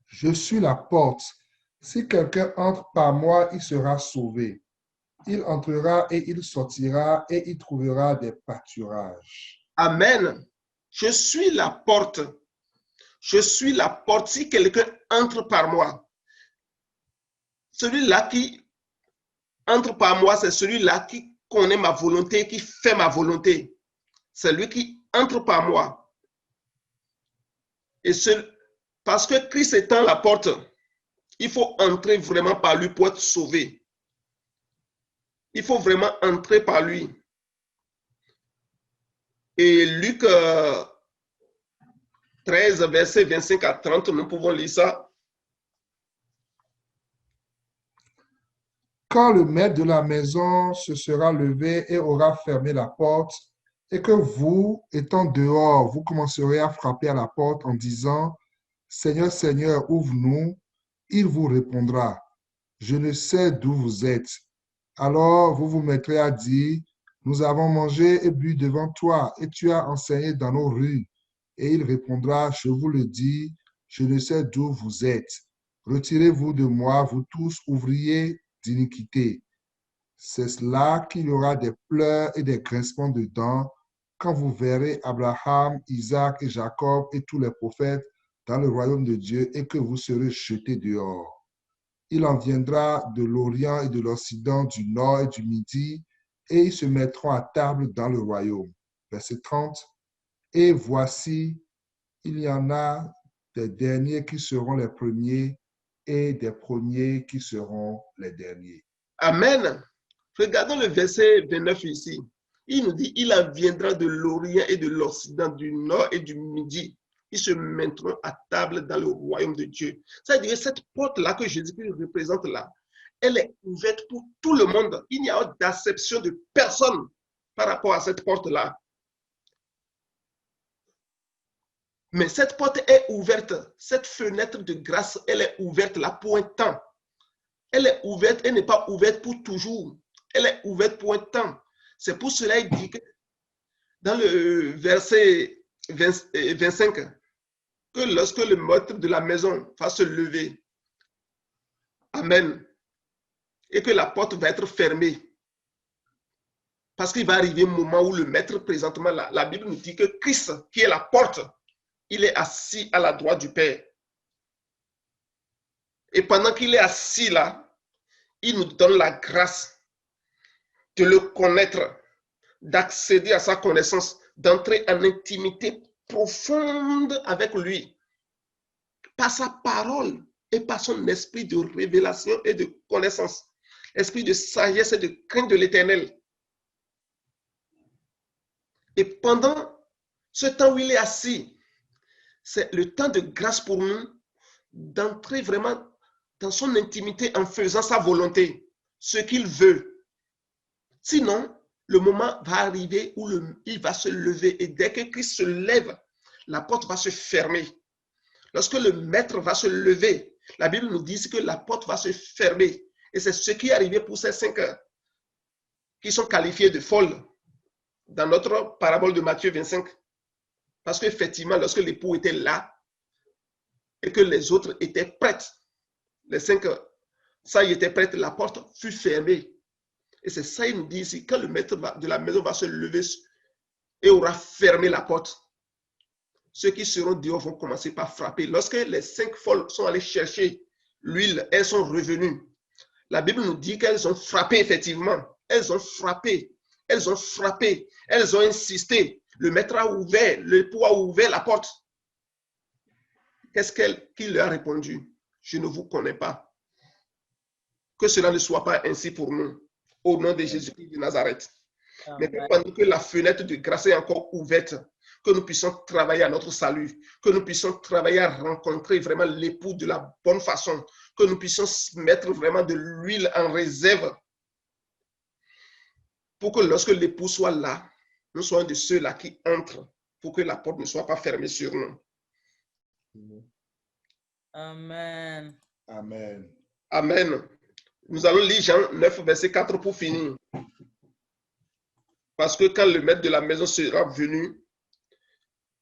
Je suis la porte. Si quelqu'un entre par moi, il sera sauvé. Il entrera et il sortira et il trouvera des pâturages. Amen. Je suis la porte. Je suis la porte. Si quelqu'un entre par moi, celui-là qui entre par moi, c'est celui-là qui connaît ma volonté, qui fait ma volonté. C'est lui qui entre par moi. Et parce que Christ étant la porte, il faut entrer vraiment par lui pour être sauvé. Il faut vraiment entrer par lui. Et Luc 13, verset 25 à 30, nous pouvons lire ça. Quand le maître de la maison se sera levé et aura fermé la porte, et que vous, étant dehors, vous commencerez à frapper à la porte en disant, Seigneur, Seigneur, ouvre-nous, il vous répondra, je ne sais d'où vous êtes. Alors vous vous mettrez à dire, nous avons mangé et bu devant toi, et tu as enseigné dans nos rues. Et il répondra, je vous le dis, je ne sais d'où vous êtes. Retirez-vous de moi, vous tous ouvriers d'iniquité. C'est là qu'il y aura des pleurs et des grincements de dents quand vous verrez Abraham, Isaac et Jacob et tous les prophètes dans le royaume de Dieu et que vous serez jetés dehors. Il en viendra de l'Orient et de l'Occident, du Nord et du Midi, et ils se mettront à table dans le royaume. Verset 30. Et voici, il y en a des derniers qui seront les premiers et des premiers qui seront les derniers. Amen. Regardons le verset 29 ici. Il nous dit, il en viendra de l'Orient et de l'Occident, du Nord et du Midi. Ils se mettront à table dans le royaume de Dieu. C'est-à-dire que cette porte-là que Jésus-Christ représente là, elle est ouverte pour tout le monde. Il n'y a d'acception de personne par rapport à cette porte-là. Mais cette porte est ouverte. Cette fenêtre de grâce, elle est ouverte là pour un temps. Elle est ouverte, elle n'est pas ouverte pour toujours. Elle est ouverte pour un temps. C'est pour cela qu'il dit que dans le verset 25, que lorsque le maître de la maison va se lever, amen, et que la porte va être fermée, parce qu'il va arriver un moment où le maître, présentement, la Bible nous dit que Christ, qui est la porte, il est assis à la droite du Père. Et pendant qu'il est assis là, il nous donne la grâce de le connaître, d'accéder à sa connaissance, d'entrer en intimité profonde avec lui, par sa parole et par son esprit de révélation et de connaissance, esprit de sagesse et de crainte de l'Éternel. Et pendant ce temps où il est assis, c'est le temps de grâce pour nous d'entrer vraiment dans son intimité en faisant sa volonté, ce qu'il veut. Sinon, le moment va arriver où il va se lever et dès que Christ se lève, la porte va se fermer. Lorsque le maître va se lever, la Bible nous dit que la porte va se fermer. Et c'est ce qui est arrivé pour ces 5 qui sont qualifiés de folles dans notre parabole de Matthieu 25. Parce qu'effectivement, lorsque l'époux était là et que les autres étaient prêtes, les 5, ça y était prête, la porte fut fermée. Et c'est ça, il nous dit ici, quand le maître de la maison va se lever et aura fermé la porte, ceux qui seront dehors vont commencer par frapper. Lorsque les 5 folles sont allées chercher l'huile, elles sont revenues. La Bible nous dit qu'elles ont frappé, effectivement. Elles ont frappé. Elles ont frappé. Elles ont insisté. Le maître a ouvert, l'époux a ouvert la porte. Qu'est-ce qu'il leur a répondu? Je ne vous connais pas. Que cela ne soit pas ainsi pour nous. Au nom de Jésus-Christ de Nazareth. Mais pendant que la fenêtre de grâce est encore ouverte, que nous puissions travailler à notre salut, que nous puissions travailler à rencontrer vraiment l'époux de la bonne façon, que nous puissions mettre vraiment de l'huile en réserve pour que lorsque l'époux soit là, nous soyons de ceux-là qui entrent pour que la porte ne soit pas fermée sur nous. Amen. Amen. Amen. Nous allons lire Jean 9, verset 4 pour finir. Parce que quand le maître de la maison sera venu,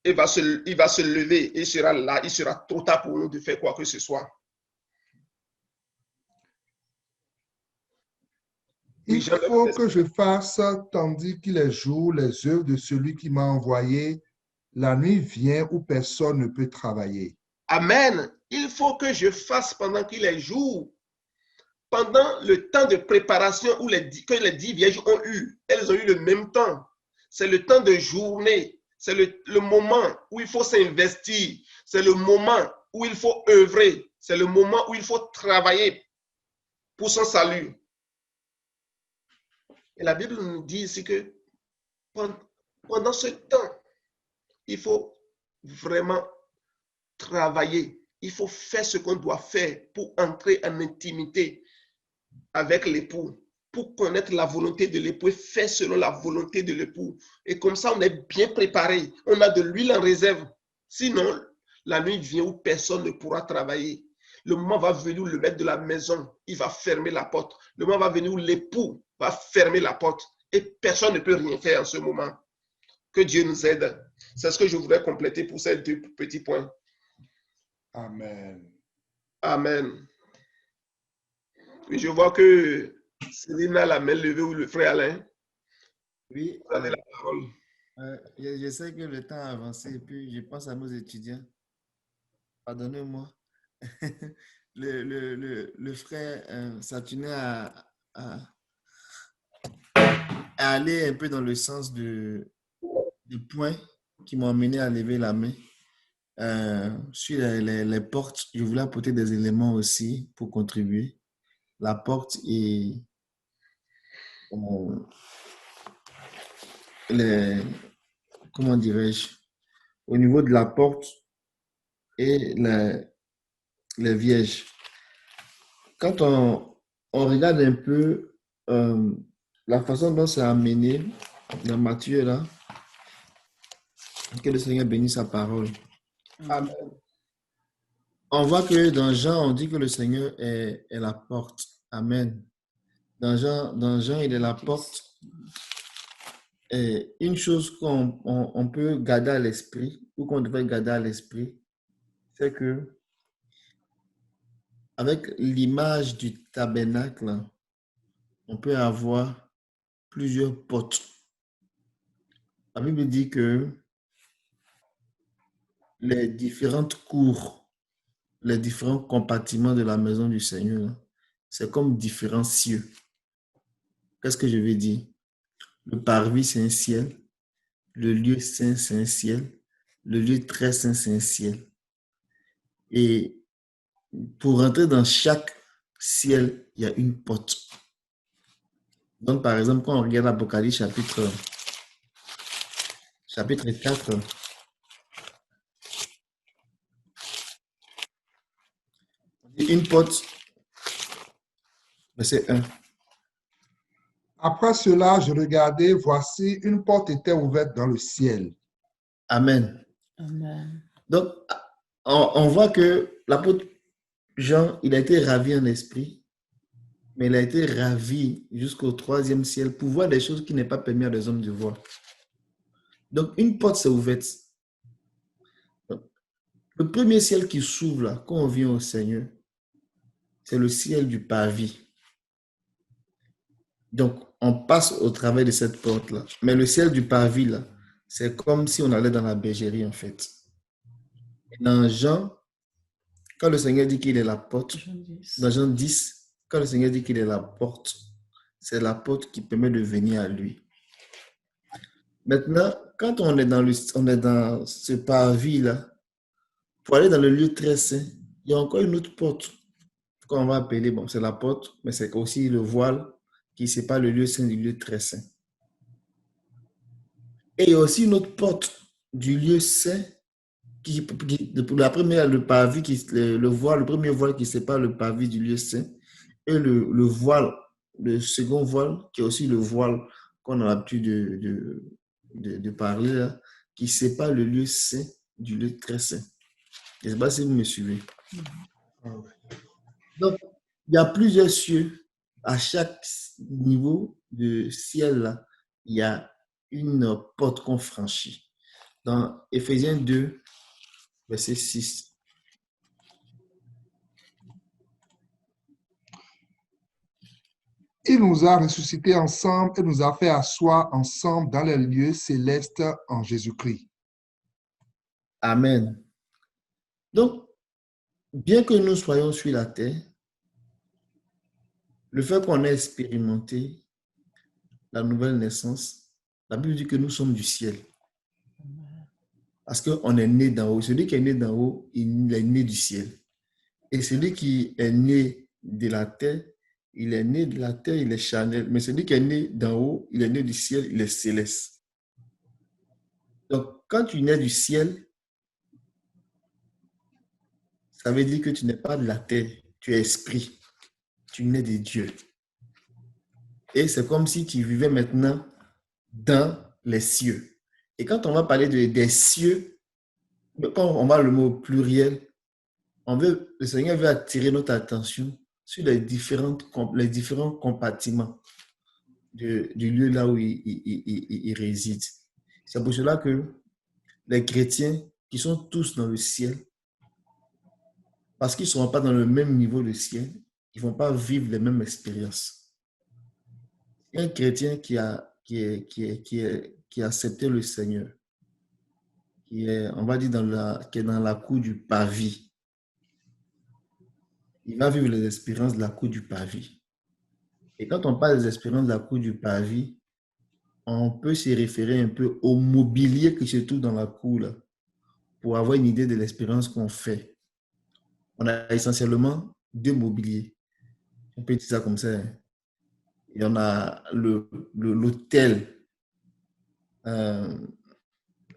il va se lever et il sera là. Il sera trop tard pour nous de faire quoi que ce soit. Il faut que je fasse, tandis qu'il est jour, les œuvres de celui qui m'a envoyé. La nuit vient où personne ne peut travailler. Amen. Il faut que je fasse pendant qu'il est jour. Pendant le temps de préparation que les 10 vierges ont eu, elles ont eu le même temps. C'est le temps de journée. C'est le moment où il faut s'investir. C'est le moment où il faut œuvrer. C'est le moment où il faut travailler pour son salut. Et la Bible nous dit ici que pendant ce temps, il faut vraiment travailler. Il faut faire ce qu'on doit faire pour entrer en intimité avec l'époux, pour connaître la volonté de l'époux et faire selon la volonté de l'époux. Et comme ça, on est bien préparé. On a de l'huile en réserve. Sinon, la nuit vient où personne ne pourra travailler. Le moment va venir où le maître de la maison, il va fermer la porte. Le moment va venir où l'époux va fermer la porte. Et personne ne peut rien faire en ce moment. Que Dieu nous aide. C'est ce que je voudrais compléter pour ces 2 petits points. Amen. Amen. Oui, je vois que Céline a la main levée ou le frère Alain. Oui, Vous avez la parole. je sais que le temps a avancé et puis je pense à nos étudiants. Pardonnez-moi. Le frère Saturnin a allé un peu dans le sens du point qui m'ont amené à lever la main. Sur les portes, je voulais apporter des éléments aussi pour contribuer. La porte et comment dirais-je, au niveau de la porte et les vierges. Quand on regarde un peu la façon dont c'est amené dans Matthieu, là, que le Seigneur bénisse sa parole. Amen. On voit que dans Jean, on dit que le Seigneur est la porte. Amen. Dans Jean, il est la porte. Et une chose qu'on peut garder à l'esprit, ou qu'on devrait garder à l'esprit, c'est que avec l'image du tabernacle, on peut avoir plusieurs portes. La Bible dit que les différentes cours, les différents compartiments de la maison du Seigneur, c'est comme différents cieux. Qu'est-ce que je veux dire? Le parvis, c'est un ciel. Le lieu saint, c'est un ciel. Le lieu très saint, c'est un ciel. Et pour rentrer dans chaque ciel, il y a une porte. Donc, par exemple, quand on regarde l'Apocalypse chapitre 4, une porte, verset 1. Après cela, je regardais, voici, une porte était ouverte dans le ciel. Amen. Amen. Donc, on voit que l'apôtre Jean, il a été ravi en esprit, mais il a été ravi jusqu'au 3e ciel pour voir des choses qui n'est pas permis à des hommes de voir. Donc, une porte s'est ouverte. Donc, le premier ciel qui s'ouvre là, quand on vient au Seigneur, c'est le ciel du parvis. Donc, on passe au travers de cette porte-là. Mais le ciel du parvis, là, c'est comme si on allait dans la bergerie, en fait. Et dans Jean, quand le Seigneur dit qu'il est la porte, dans Jean 10, quand le Seigneur dit qu'il est la porte, c'est la porte qui permet de venir à lui. Maintenant, quand on est dans ce parvis-là, pour aller dans le lieu très saint, il y a encore une autre porte qu'on va appeler, bon, c'est la porte, mais c'est aussi le voile qui sépare le lieu saint du lieu très saint. Et il y a aussi une autre porte du lieu saint la première, le parvis, le voile, le premier voile qui sépare le parvis du lieu saint, et le voile, le second voile, qui est aussi le voile qu'on a l'habitude de parler, là, qui sépare le lieu saint du lieu très saint. Je ne sais pas si vous me suivez. Donc, il y a plusieurs cieux. À chaque niveau de ciel, là, il y a une porte qu'on franchit. Dans Éphésiens 2, verset 6. Il nous a ressuscités ensemble et nous a fait asseoir ensemble dans les lieux célestes en Jésus-Christ. Amen. Donc, bien que nous soyons sur la terre, le fait qu'on ait expérimenté la nouvelle naissance, la Bible dit que nous sommes du ciel. Parce qu'on est né d'en haut. Celui qui est né d'en haut, il est né du ciel. Et celui qui est né de la terre, il est né de la terre, il est charnel. Mais celui qui est né d'en haut, il est né du ciel, il est céleste. Donc, quand tu nais du ciel, ça veut dire que tu n'es pas de la terre, tu es esprit. Tu nais de Dieu. Et c'est comme si tu vivais maintenant dans les cieux. Et quand on va parler des cieux, quand on va le mot pluriel, le Seigneur veut attirer notre attention sur les différents compartiments du lieu là où il réside. C'est pour cela que les chrétiens qui sont tous dans le ciel, parce qu'ils ne seront pas dans le même niveau de ciel, ils ne vont pas vivre les mêmes expériences. Un chrétien qui a accepté le Seigneur, qui est, on va dire, qui est dans la cour du parvis, il va vivre les expériences de la cour du parvis. Et quand on parle des expériences de la cour du parvis, on peut se référer un peu au mobilier qui se trouve dans la cour là, pour avoir une idée de l'expérience qu'on fait. On a essentiellement deux mobiliers. On peut dire ça comme ça. Il y en a l'hôtel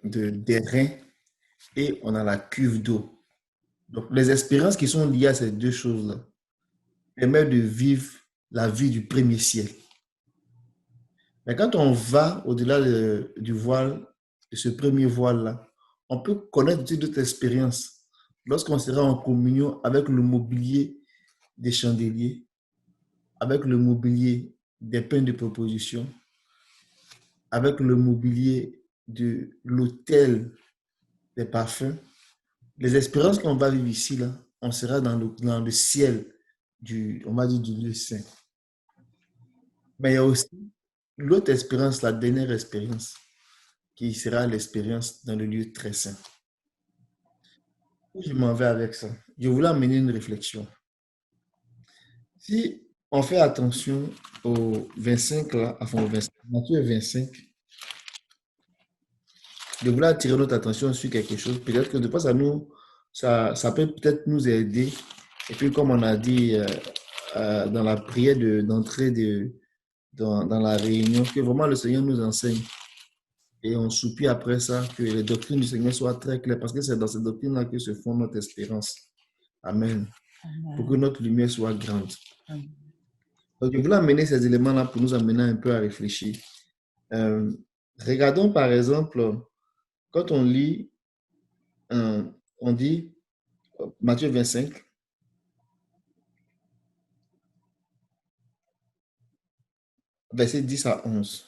des reins et on a la cuve d'eau. Donc, les expériences qui sont liées à ces deux choses-là permettent de vivre la vie du premier ciel. Mais quand on va au-delà du voile, de ce premier voile-là, on peut connaître d'autres expériences lorsqu'on sera en communion avec le mobilier des chandeliers, avec le mobilier des pains de proposition, avec le mobilier de l'hôtel des parfums. Les expériences qu'on va vivre ici, là, on sera dans le ciel on va dire, du lieu saint. Mais il y a aussi l'autre expérience, la dernière expérience, qui sera l'expérience dans le lieu très saint. Où je m'en vais avec ça? Je voulais amener une réflexion. Si on fait attention au 25, là, enfin au 25, Matthieu 25, je voulais attirer notre attention sur quelque chose. Peut-être que de pas ça peut peut-être nous aider. Et puis, comme on a dit dans la prière d'entrée dans la réunion, que vraiment le Seigneur nous enseigne. Et on soupire après ça, que les doctrines du Seigneur soient très claires, parce que c'est dans ces doctrines-là que se fonde notre espérance. Amen. Pour que notre lumière soit grande. Amen. Donc, je voulais amener ces éléments-là pour nous amener un peu à réfléchir. Regardons par exemple, quand on lit on dit, Matthieu 25, verset 10 à 11.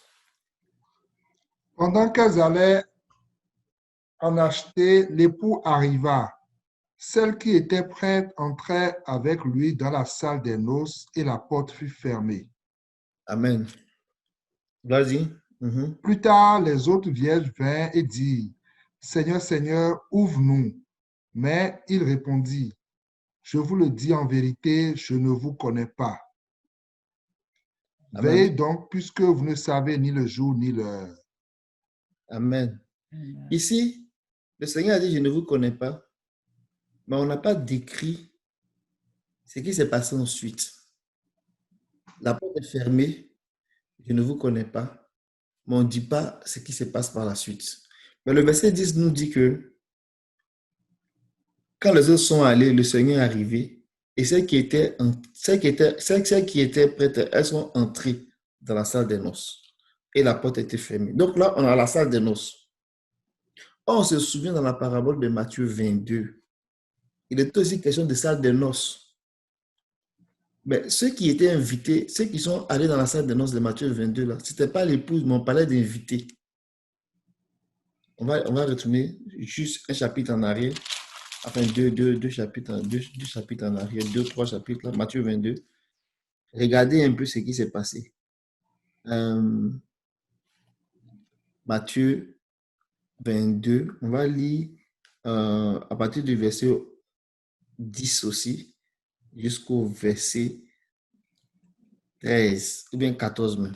Pendant qu'elles allaient en acheter, l'époux arriva. Celle qui était prête entrait avec lui dans la salle des noces et la porte fut fermée. Amen. Vas-y. Mhm. Plus tard, les autres vierges vinrent et dirent, Seigneur, Seigneur, ouvre-nous. Mais il répondit, je vous le dis en vérité, je ne vous connais pas. Amen. Veillez donc, puisque vous ne savez ni le jour ni l'heure. Amen. Amen. Ici, le Seigneur a dit, je ne vous connais pas, mais on n'a pas décrit ce qui s'est passé ensuite. La porte est fermée, je ne vous connais pas, mais on ne dit pas ce qui se passe par la suite. Mais le verset 10 nous dit que quand les autres sont allés, le Seigneur est arrivé, et celles qui étaient prêtes, elles sont entrées dans la salle des noces, et la porte était fermée. Donc là, on a la salle des noces. Or, on se souvient dans la parabole de Matthieu 22, il est aussi question de salle des noces. Mais ceux qui étaient invités, ceux qui sont allés dans la salle des noces de Matthieu 22, là, ce n'était pas l'épouse, mais on parlait d'invités. On va retourner juste un chapitre en arrière, enfin deux chapitres en arrière, 2-3 chapitres, là, Matthieu 22. Regardez un peu ce qui s'est passé. Matthieu 22, on va lire à partir du verset 10 aussi, jusqu'au verset 13, ou bien 14 même.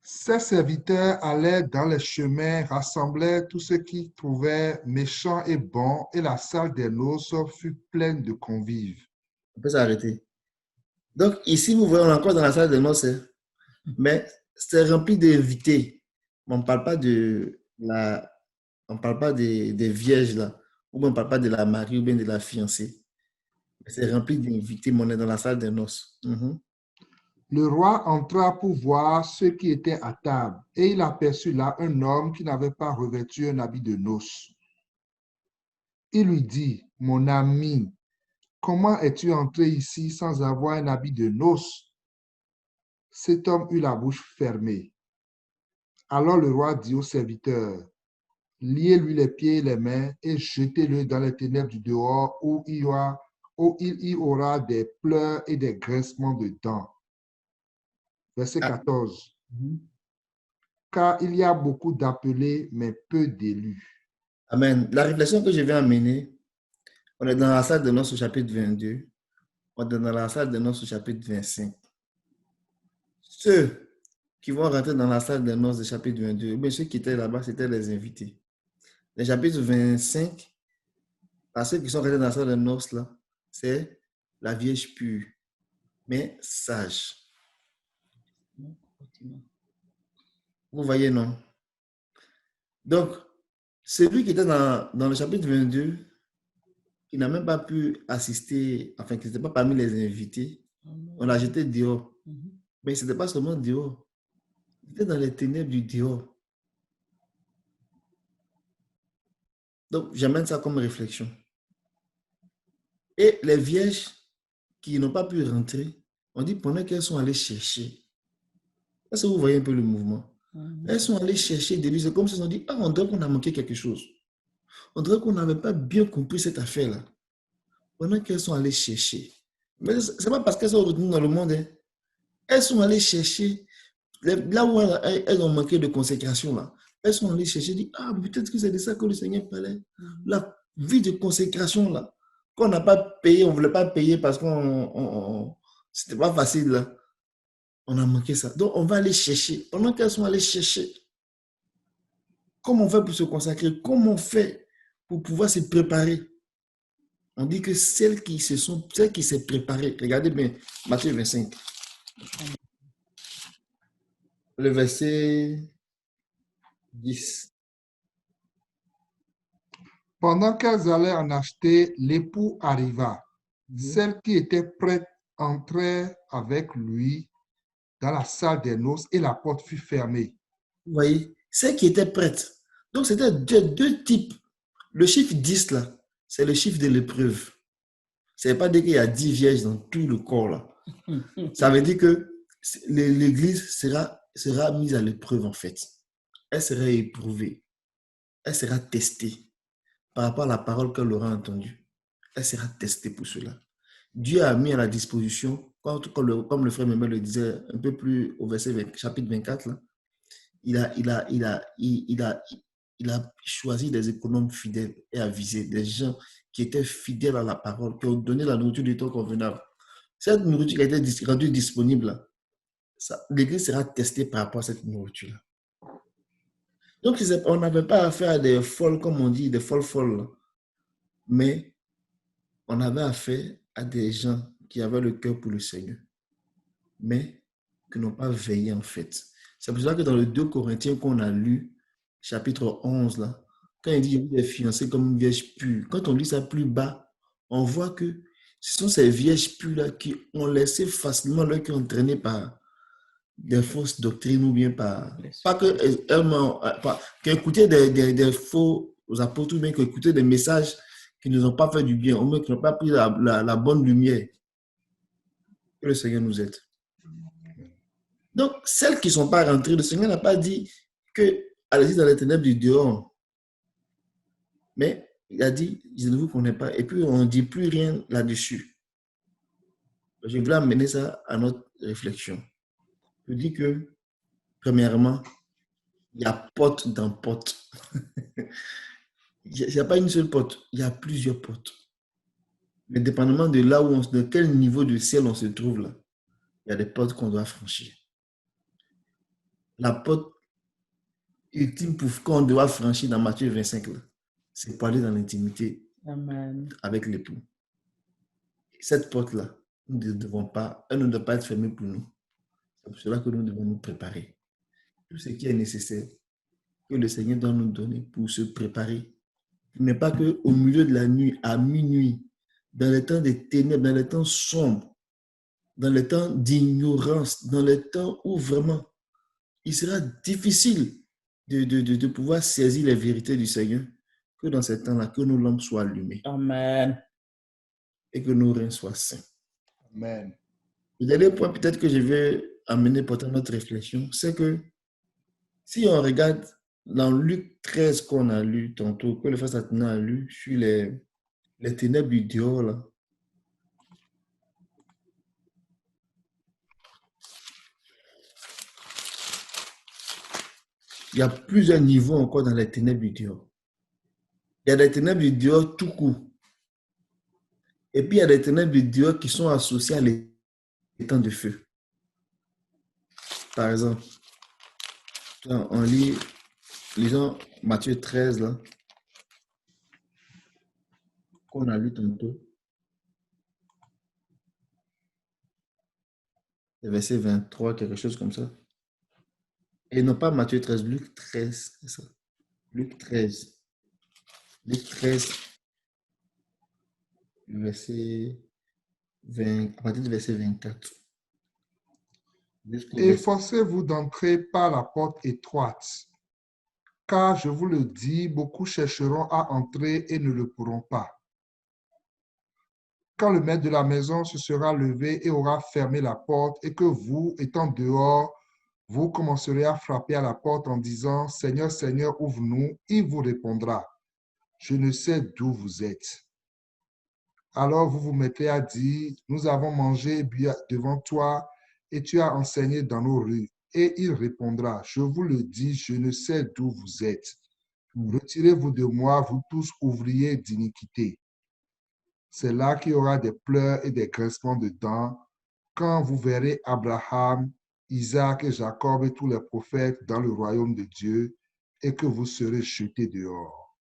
Ses serviteurs allaient dans les chemins, rassemblaient tout ce qu'ils trouvaient méchant et bon, et la salle des noces fut pleine de convives. On peut s'arrêter. Donc ici, vous voyez, on est encore dans la salle des noces, mais c'est rempli d'invités. On ne parle pas des vierges là, ou bien on ne parle pas de la mariée ou bien de la fiancée. C'est rempli d'invités, mais on est dans la salle des noces. Mhm. Le roi entra pour voir ceux qui étaient à table, et il aperçut là un homme qui n'avait pas revêtu un habit de noces. Il lui dit, mon ami, comment es-tu entré ici sans avoir un habit de noces? Cet homme eut la bouche fermée. Alors le roi dit au serviteur, liez-lui les pieds et les mains et jetez-le dans les ténèbres du dehors où il y aura des pleurs et des grincements de dents. Verset 14. Car il y a beaucoup d'appelés, mais peu d'élus. Amen. La réflexion que je vais amener, on est dans la salle de noces au chapitre 22, on est dans la salle de noces au chapitre 25. Ceux qui vont rentrer dans la salle de noces du chapitre 22, mais ceux qui étaient là-bas, c'était les invités. Le chapitre 25, ceux qui sont rentrés dans la salle de noces, là, c'est la Vierge pure, mais sage. Vous voyez, non? Donc, celui qui était dans le chapitre 22, qui n'a même pas pu assister, enfin, qui n'était pas parmi les invités, on l'a jeté dehors. Mais ce n'était pas seulement dehors. Il était dans les ténèbres du dehors. Donc, j'amène ça comme réflexion. Et les vierges qui n'ont pas pu rentrer, on dit pendant qu'elles sont allées chercher. Est-ce que vous voyez un peu le mouvement? Elles sont allées chercher des livres. C'est comme si on dit, ah, on dirait qu'on a manqué quelque chose. On dirait qu'on n'avait pas bien compris cette affaire-là. Pendant qu'elles sont allées chercher. Mais ce n'est pas parce qu'elles sont retenues dans le monde. Hein. Elles sont allées chercher, là où elles ont manqué de consécration, là. Elles sont allées chercher, dit, ah, peut-être que c'est de ça que le Seigneur parlait. La vie de consécration, là, qu'on n'a pas payé, on ne voulait pas payer parce que c'était pas facile, là. On a manqué ça. Donc, on va aller chercher. Pendant qu'elles sont allées chercher, comment on fait pour se consacrer? Comment on fait pour pouvoir se préparer? On dit que celles qui s'est préparées, regardez bien, Matthieu 25, le verset 10. Pendant qu'elles allaient en acheter, l'époux arriva. Celle qui était prête entrait avec lui dans la salle des noces et la porte fut fermée. Vous voyez, celles qui étaient prêtes. Donc, c'était deux types Le chiffre 10, là, c'est le chiffre de l'épreuve. Ça ne veut pas dire qu'il y a 10 vierges dans tout le corps, là. Ça veut dire que l'Église sera mise à l'épreuve, en fait. Elle sera éprouvée. Elle sera testée par rapport à la parole qu'elle aura entendue. Elle sera testée pour cela. Dieu a mis à la disposition, comme le frère Memel le disait un peu plus au chapitre 24, là, il a choisi des économes fidèles et avisés, des gens qui étaient fidèles à la parole, qui ont donné la nourriture du temps convenable. Cette nourriture qui a été rendue disponible, l'Église sera testée par rapport à cette nourriture-là. Donc, on n'avait pas affaire à des folles, comme on dit, des folles, mais on avait affaire à des gens qui avaient le cœur pour le Seigneur, mais qui n'ont pas veillé en fait. C'est pour ça que dans le 2 Corinthiens qu'on a lu, chapitre 11, là, quand il dit qu'il y a des fiancés comme une vierge pure, quand on lit ça plus bas, on voit que ce sont ces vierges pures-là qui ont laissé facilement leur cœur entraîné par des fausses doctrines ou bien par... Pas qu'écouter des faux apôtres ou bien qu'écouter des messages qui ne nous ont pas fait du bien, ou même qui n'ont pas pris la bonne lumière. Que le Seigneur nous aide. Donc, celles qui ne sont pas rentrées, le Seigneur n'a pas dit que allez-y dans les ténèbres du dehors. Mais il a dit, je ne vous connais pas. Et puis, on ne dit plus rien là-dessus. Je voulais amener ça à notre réflexion. Je dis que, premièrement, il y a porte dans porte. Il n'y a pas une seule porte, il y a plusieurs portes. Mais dépendamment de là où de quel niveau de ciel on se trouve là, il y a des portes qu'on doit franchir. La porte ultime pour qu'on doit franchir dans Matthieu 25, c'est pour aller dans l'intimité avec l'époux. Cette porte-là, nous ne devons pas, elle ne doit pas être fermée pour nous. C'est pour cela que nous devons nous préparer. Tout ce qui est nécessaire que le Seigneur doit nous donner pour se préparer. Il n'est pas qu'au milieu de la nuit, à minuit, dans les temps des ténèbres, dans les temps sombres, dans les temps d'ignorance, dans les temps où vraiment il sera difficile de pouvoir saisir les vérités du Seigneur, que dans ces temps-là, que nos lampes soient allumées. Amen. Et que nos reins soient saints. Amen. Le dernier point peut-être que je vais amener pour notre réflexion, c'est que si on regarde dans Luc 13 qu'on a lu tantôt, que le frère Satan a lu sur les ténèbres du dehors, là, il y a plusieurs niveaux encore dans les ténèbres du dehors. Il y a des ténèbres du dehors tout court. Et puis il y a des ténèbres du dehors qui sont associées à les temps de feu. Par exemple, on lit, lisons Matthieu 13, là, qu'on a lu tantôt. Verset 23, quelque chose comme ça. Et non pas Matthieu 13, Luc 13, c'est ça. Luc 13. Luc 13, verset 20, à partir du verset 24. Efforcez-vous d'entrer par la porte étroite, car je vous le dis, beaucoup chercheront à entrer et ne le pourront pas. Quand le maître de la maison se sera levé et aura fermé la porte, et que vous, étant dehors, vous commencerez à frapper à la porte en disant, Seigneur, Seigneur, ouvre-nous, il vous répondra, je ne sais d'où vous êtes. Alors vous vous mettrez à dire, nous avons mangé et bu devant toi, et tu as enseigné dans nos rues. Et il répondra, je vous le dis, je ne sais d'où vous êtes. Retirez-vous de moi, vous tous ouvriers d'iniquité. C'est là qu'il y aura des pleurs et des grincements de dents, quand vous verrez Abraham, Isaac et Jacob et tous les prophètes dans le royaume de Dieu, et que vous serez jetés dehors.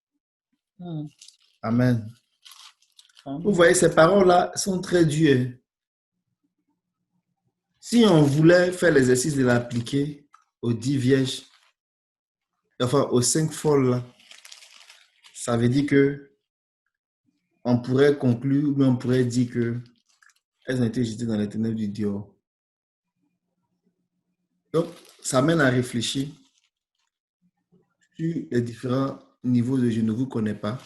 Amen. Vous voyez, ces paroles-là sont très dures. Si on voulait faire l'exercice de l'appliquer aux 10 vierges, enfin aux 5 folles, là, ça veut dire que on pourrait conclure, mais on pourrait dire que elles ont été jetées dans les ténèbres du dehors. Donc, ça mène à réfléchir sur les différents niveaux de je ne vous connais pas,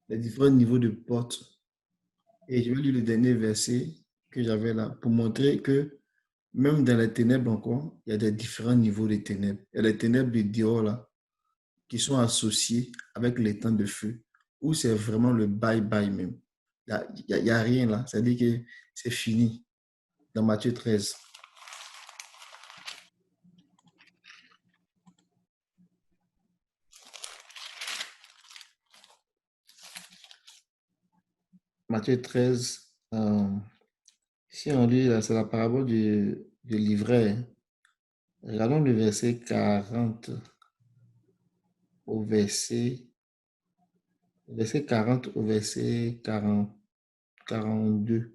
les différents niveaux de portes. Et je vais lire le dernier verset que j'avais là pour montrer que même dans les ténèbres encore, il y a des différents niveaux de ténèbres. Il y a les ténèbres de dehors là, qui sont associées avec les temps de feu, où c'est vraiment le bye-bye même. Il n'y a rien là, c'est-à-dire que c'est fini dans Matthieu 13. Matthieu 13, si on lit, c'est la parabole du livret. Regardons le verset 40 au verset 40 au verset 42.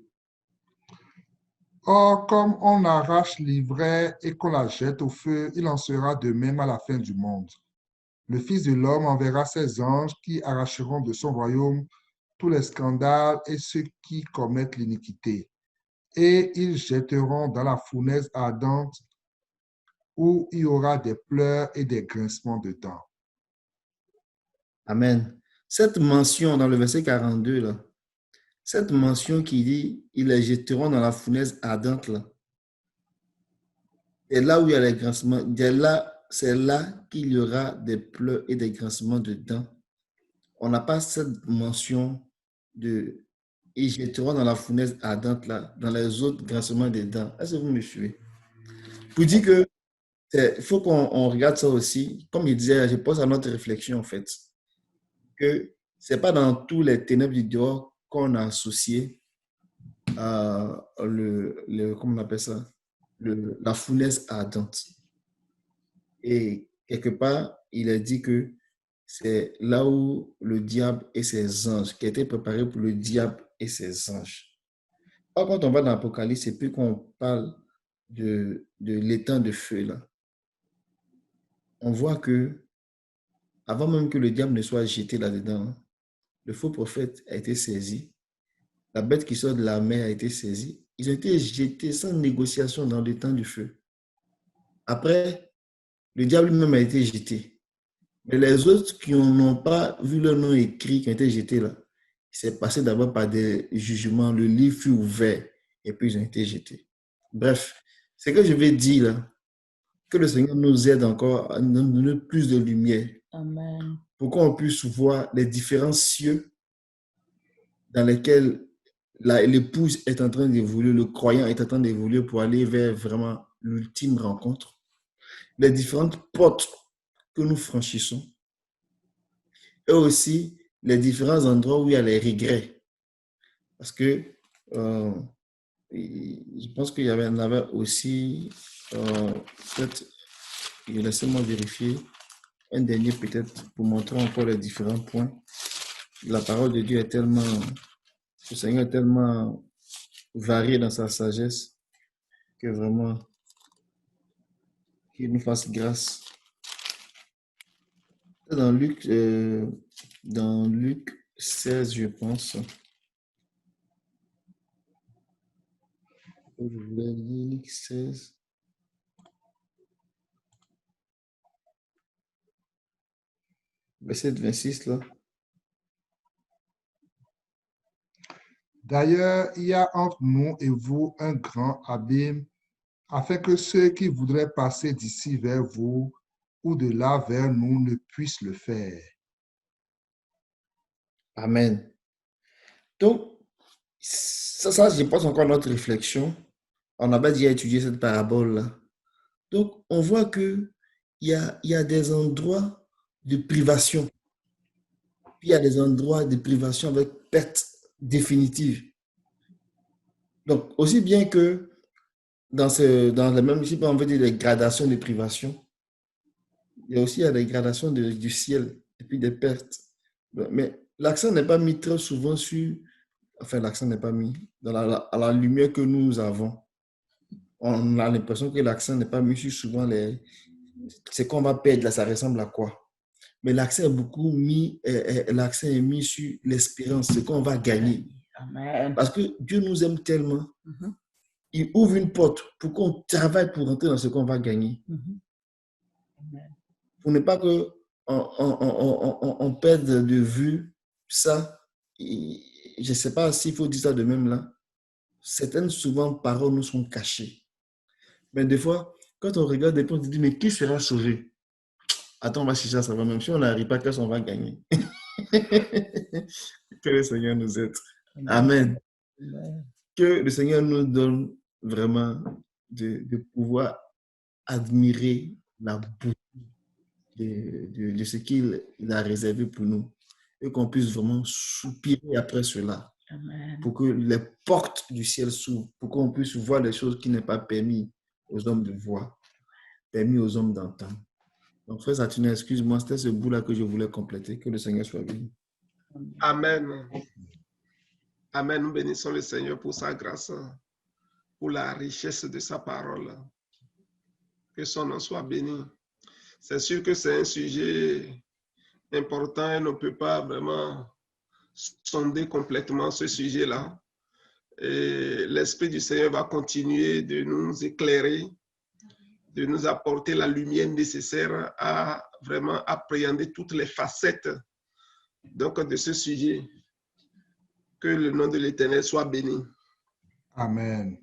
Or, comme on arrache l'ivraie et qu'on la jette au feu, il en sera de même à la fin du monde. Le Fils de l'homme enverra ses anges qui arracheront de son royaume tous les scandales et ceux qui commettent l'iniquité. Et ils jetteront dans la fournaise ardente où il y aura des pleurs et des grincements de dents. Amen. Cette mention dans le verset 42, là, cette mention qui dit « ils les jetteront dans la fournaise ardente », là, c'est là où il y a les grincements. C'est là qu'il y aura des pleurs et des grincements de dents. On n'a pas cette mention de « ils jetteront dans la fournaise ardente » là, dans les autres grincements des dents. Est-ce que vous me suivez? Pour dire que il faut qu'on regarde ça aussi. Comme il disait, je pose à notre réflexion en fait, que ce n'est pas dans tous les ténèbres du dehors qu'on a associé comment on appelle ça, la fournaise ardente. Et quelque part, il a dit que c'est là où le diable et ses anges, qui étaient préparés pour le diable et ses anges. Or, quand on va dans l'Apocalypse, et puis qu'on parle de l'étang de feu, là, on voit que avant même que le diable ne soit jeté là-dedans, le faux prophète a été saisi, la bête qui sort de la mer a été saisie, ils ont été jetés sans négociation dans l'étang du feu. Après, le diable lui-même a été jeté. Mais les autres qui n'ont pas vu leur nom écrit, qui ont été jetés là, c'est passé d'abord par des jugements, le livre fut ouvert et puis ils ont été jetés. Bref, ce que je vais dire là, que le Seigneur nous aide encore à nous donner plus de lumière. Amen. Pour qu'on puisse voir les différents cieux dans lesquels l'épouse est en train d'évoluer, le croyant est en train d'évoluer pour aller vers vraiment l'ultime rencontre. Les différentes portes que nous franchissons. Et aussi les différents endroits où il y a les regrets. Parce que je pense qu'il y en avait aussi, peut-être, laissez-moi vérifier, un dernier peut-être pour montrer encore les différents points. La parole de Dieu est tellement, le Seigneur est tellement varié dans sa sagesse que vraiment, qu'il nous fasse grâce. Dans Luc 16, je pense. Je voulais lire Luc 16. Verset 26 là. D'ailleurs, il y a entre nous et vous un grand abîme, afin que ceux qui voudraient passer d'ici vers vous ou de là vers nous ne puissent le faire. Amen. Donc, ça, je pense encore à notre réflexion. On avait déjà étudié cette parabole-là. Donc, on voit qu'il y a des endroits de privation. Puis, il y a des endroits de privation avec perte définitive. Donc, aussi bien que dans les mêmes, si on veut dire des gradations de privation, il y a aussi des gradations du ciel et puis des pertes. Mais l'accent n'est pas mis très souvent sur, enfin, l'accent n'est pas mis à la lumière que nous avons. On a l'impression que l'accent n'est pas mis sur souvent c'est qu'on va perdre là, ça ressemble à quoi? Mais l'accent est beaucoup mis, l'accent est mis sur l'espérance, ce qu'on va gagner. Amen. Parce que Dieu nous aime tellement, il ouvre une porte pour qu'on travaille pour rentrer dans ce qu'on va gagner. Amen. Pour ne pas que on perd de vue ça. Je ne sais pas s'il faut dire ça de même là. Certaines, souvent, paroles nous sont cachées. Mais des fois, quand on regarde des points, on se dit, mais qui sera sauvé? Attends, on va chercher à savoir. Même si on n'arrive pas, qu'est-ce qu'on va gagner? Que le Seigneur nous aide. Amen. Que le Seigneur nous donne vraiment de pouvoir admirer la beauté de ce qu'il a réservé pour nous et qu'on puisse vraiment soupirer après cela. Amen. Pour que les portes du ciel s'ouvrent, pour qu'on puisse voir des choses qui n'est pas permis aux hommes de voir, permis aux hommes d'entendre. Donc, frère Saturnin, excuse-moi, c'était ce bout-là que je voulais compléter. Que le Seigneur soit béni. Amen. Amen. Nous bénissons le Seigneur pour sa grâce, pour la richesse de sa parole. Que son nom soit béni. C'est sûr que c'est un sujet important et on ne peut pas vraiment sonder complètement ce sujet-là. Et l'Esprit du Seigneur va continuer de nous éclairer, de nous apporter la lumière nécessaire à vraiment appréhender toutes les facettes donc, de ce sujet. Que le nom de l'Éternel soit béni. Amen.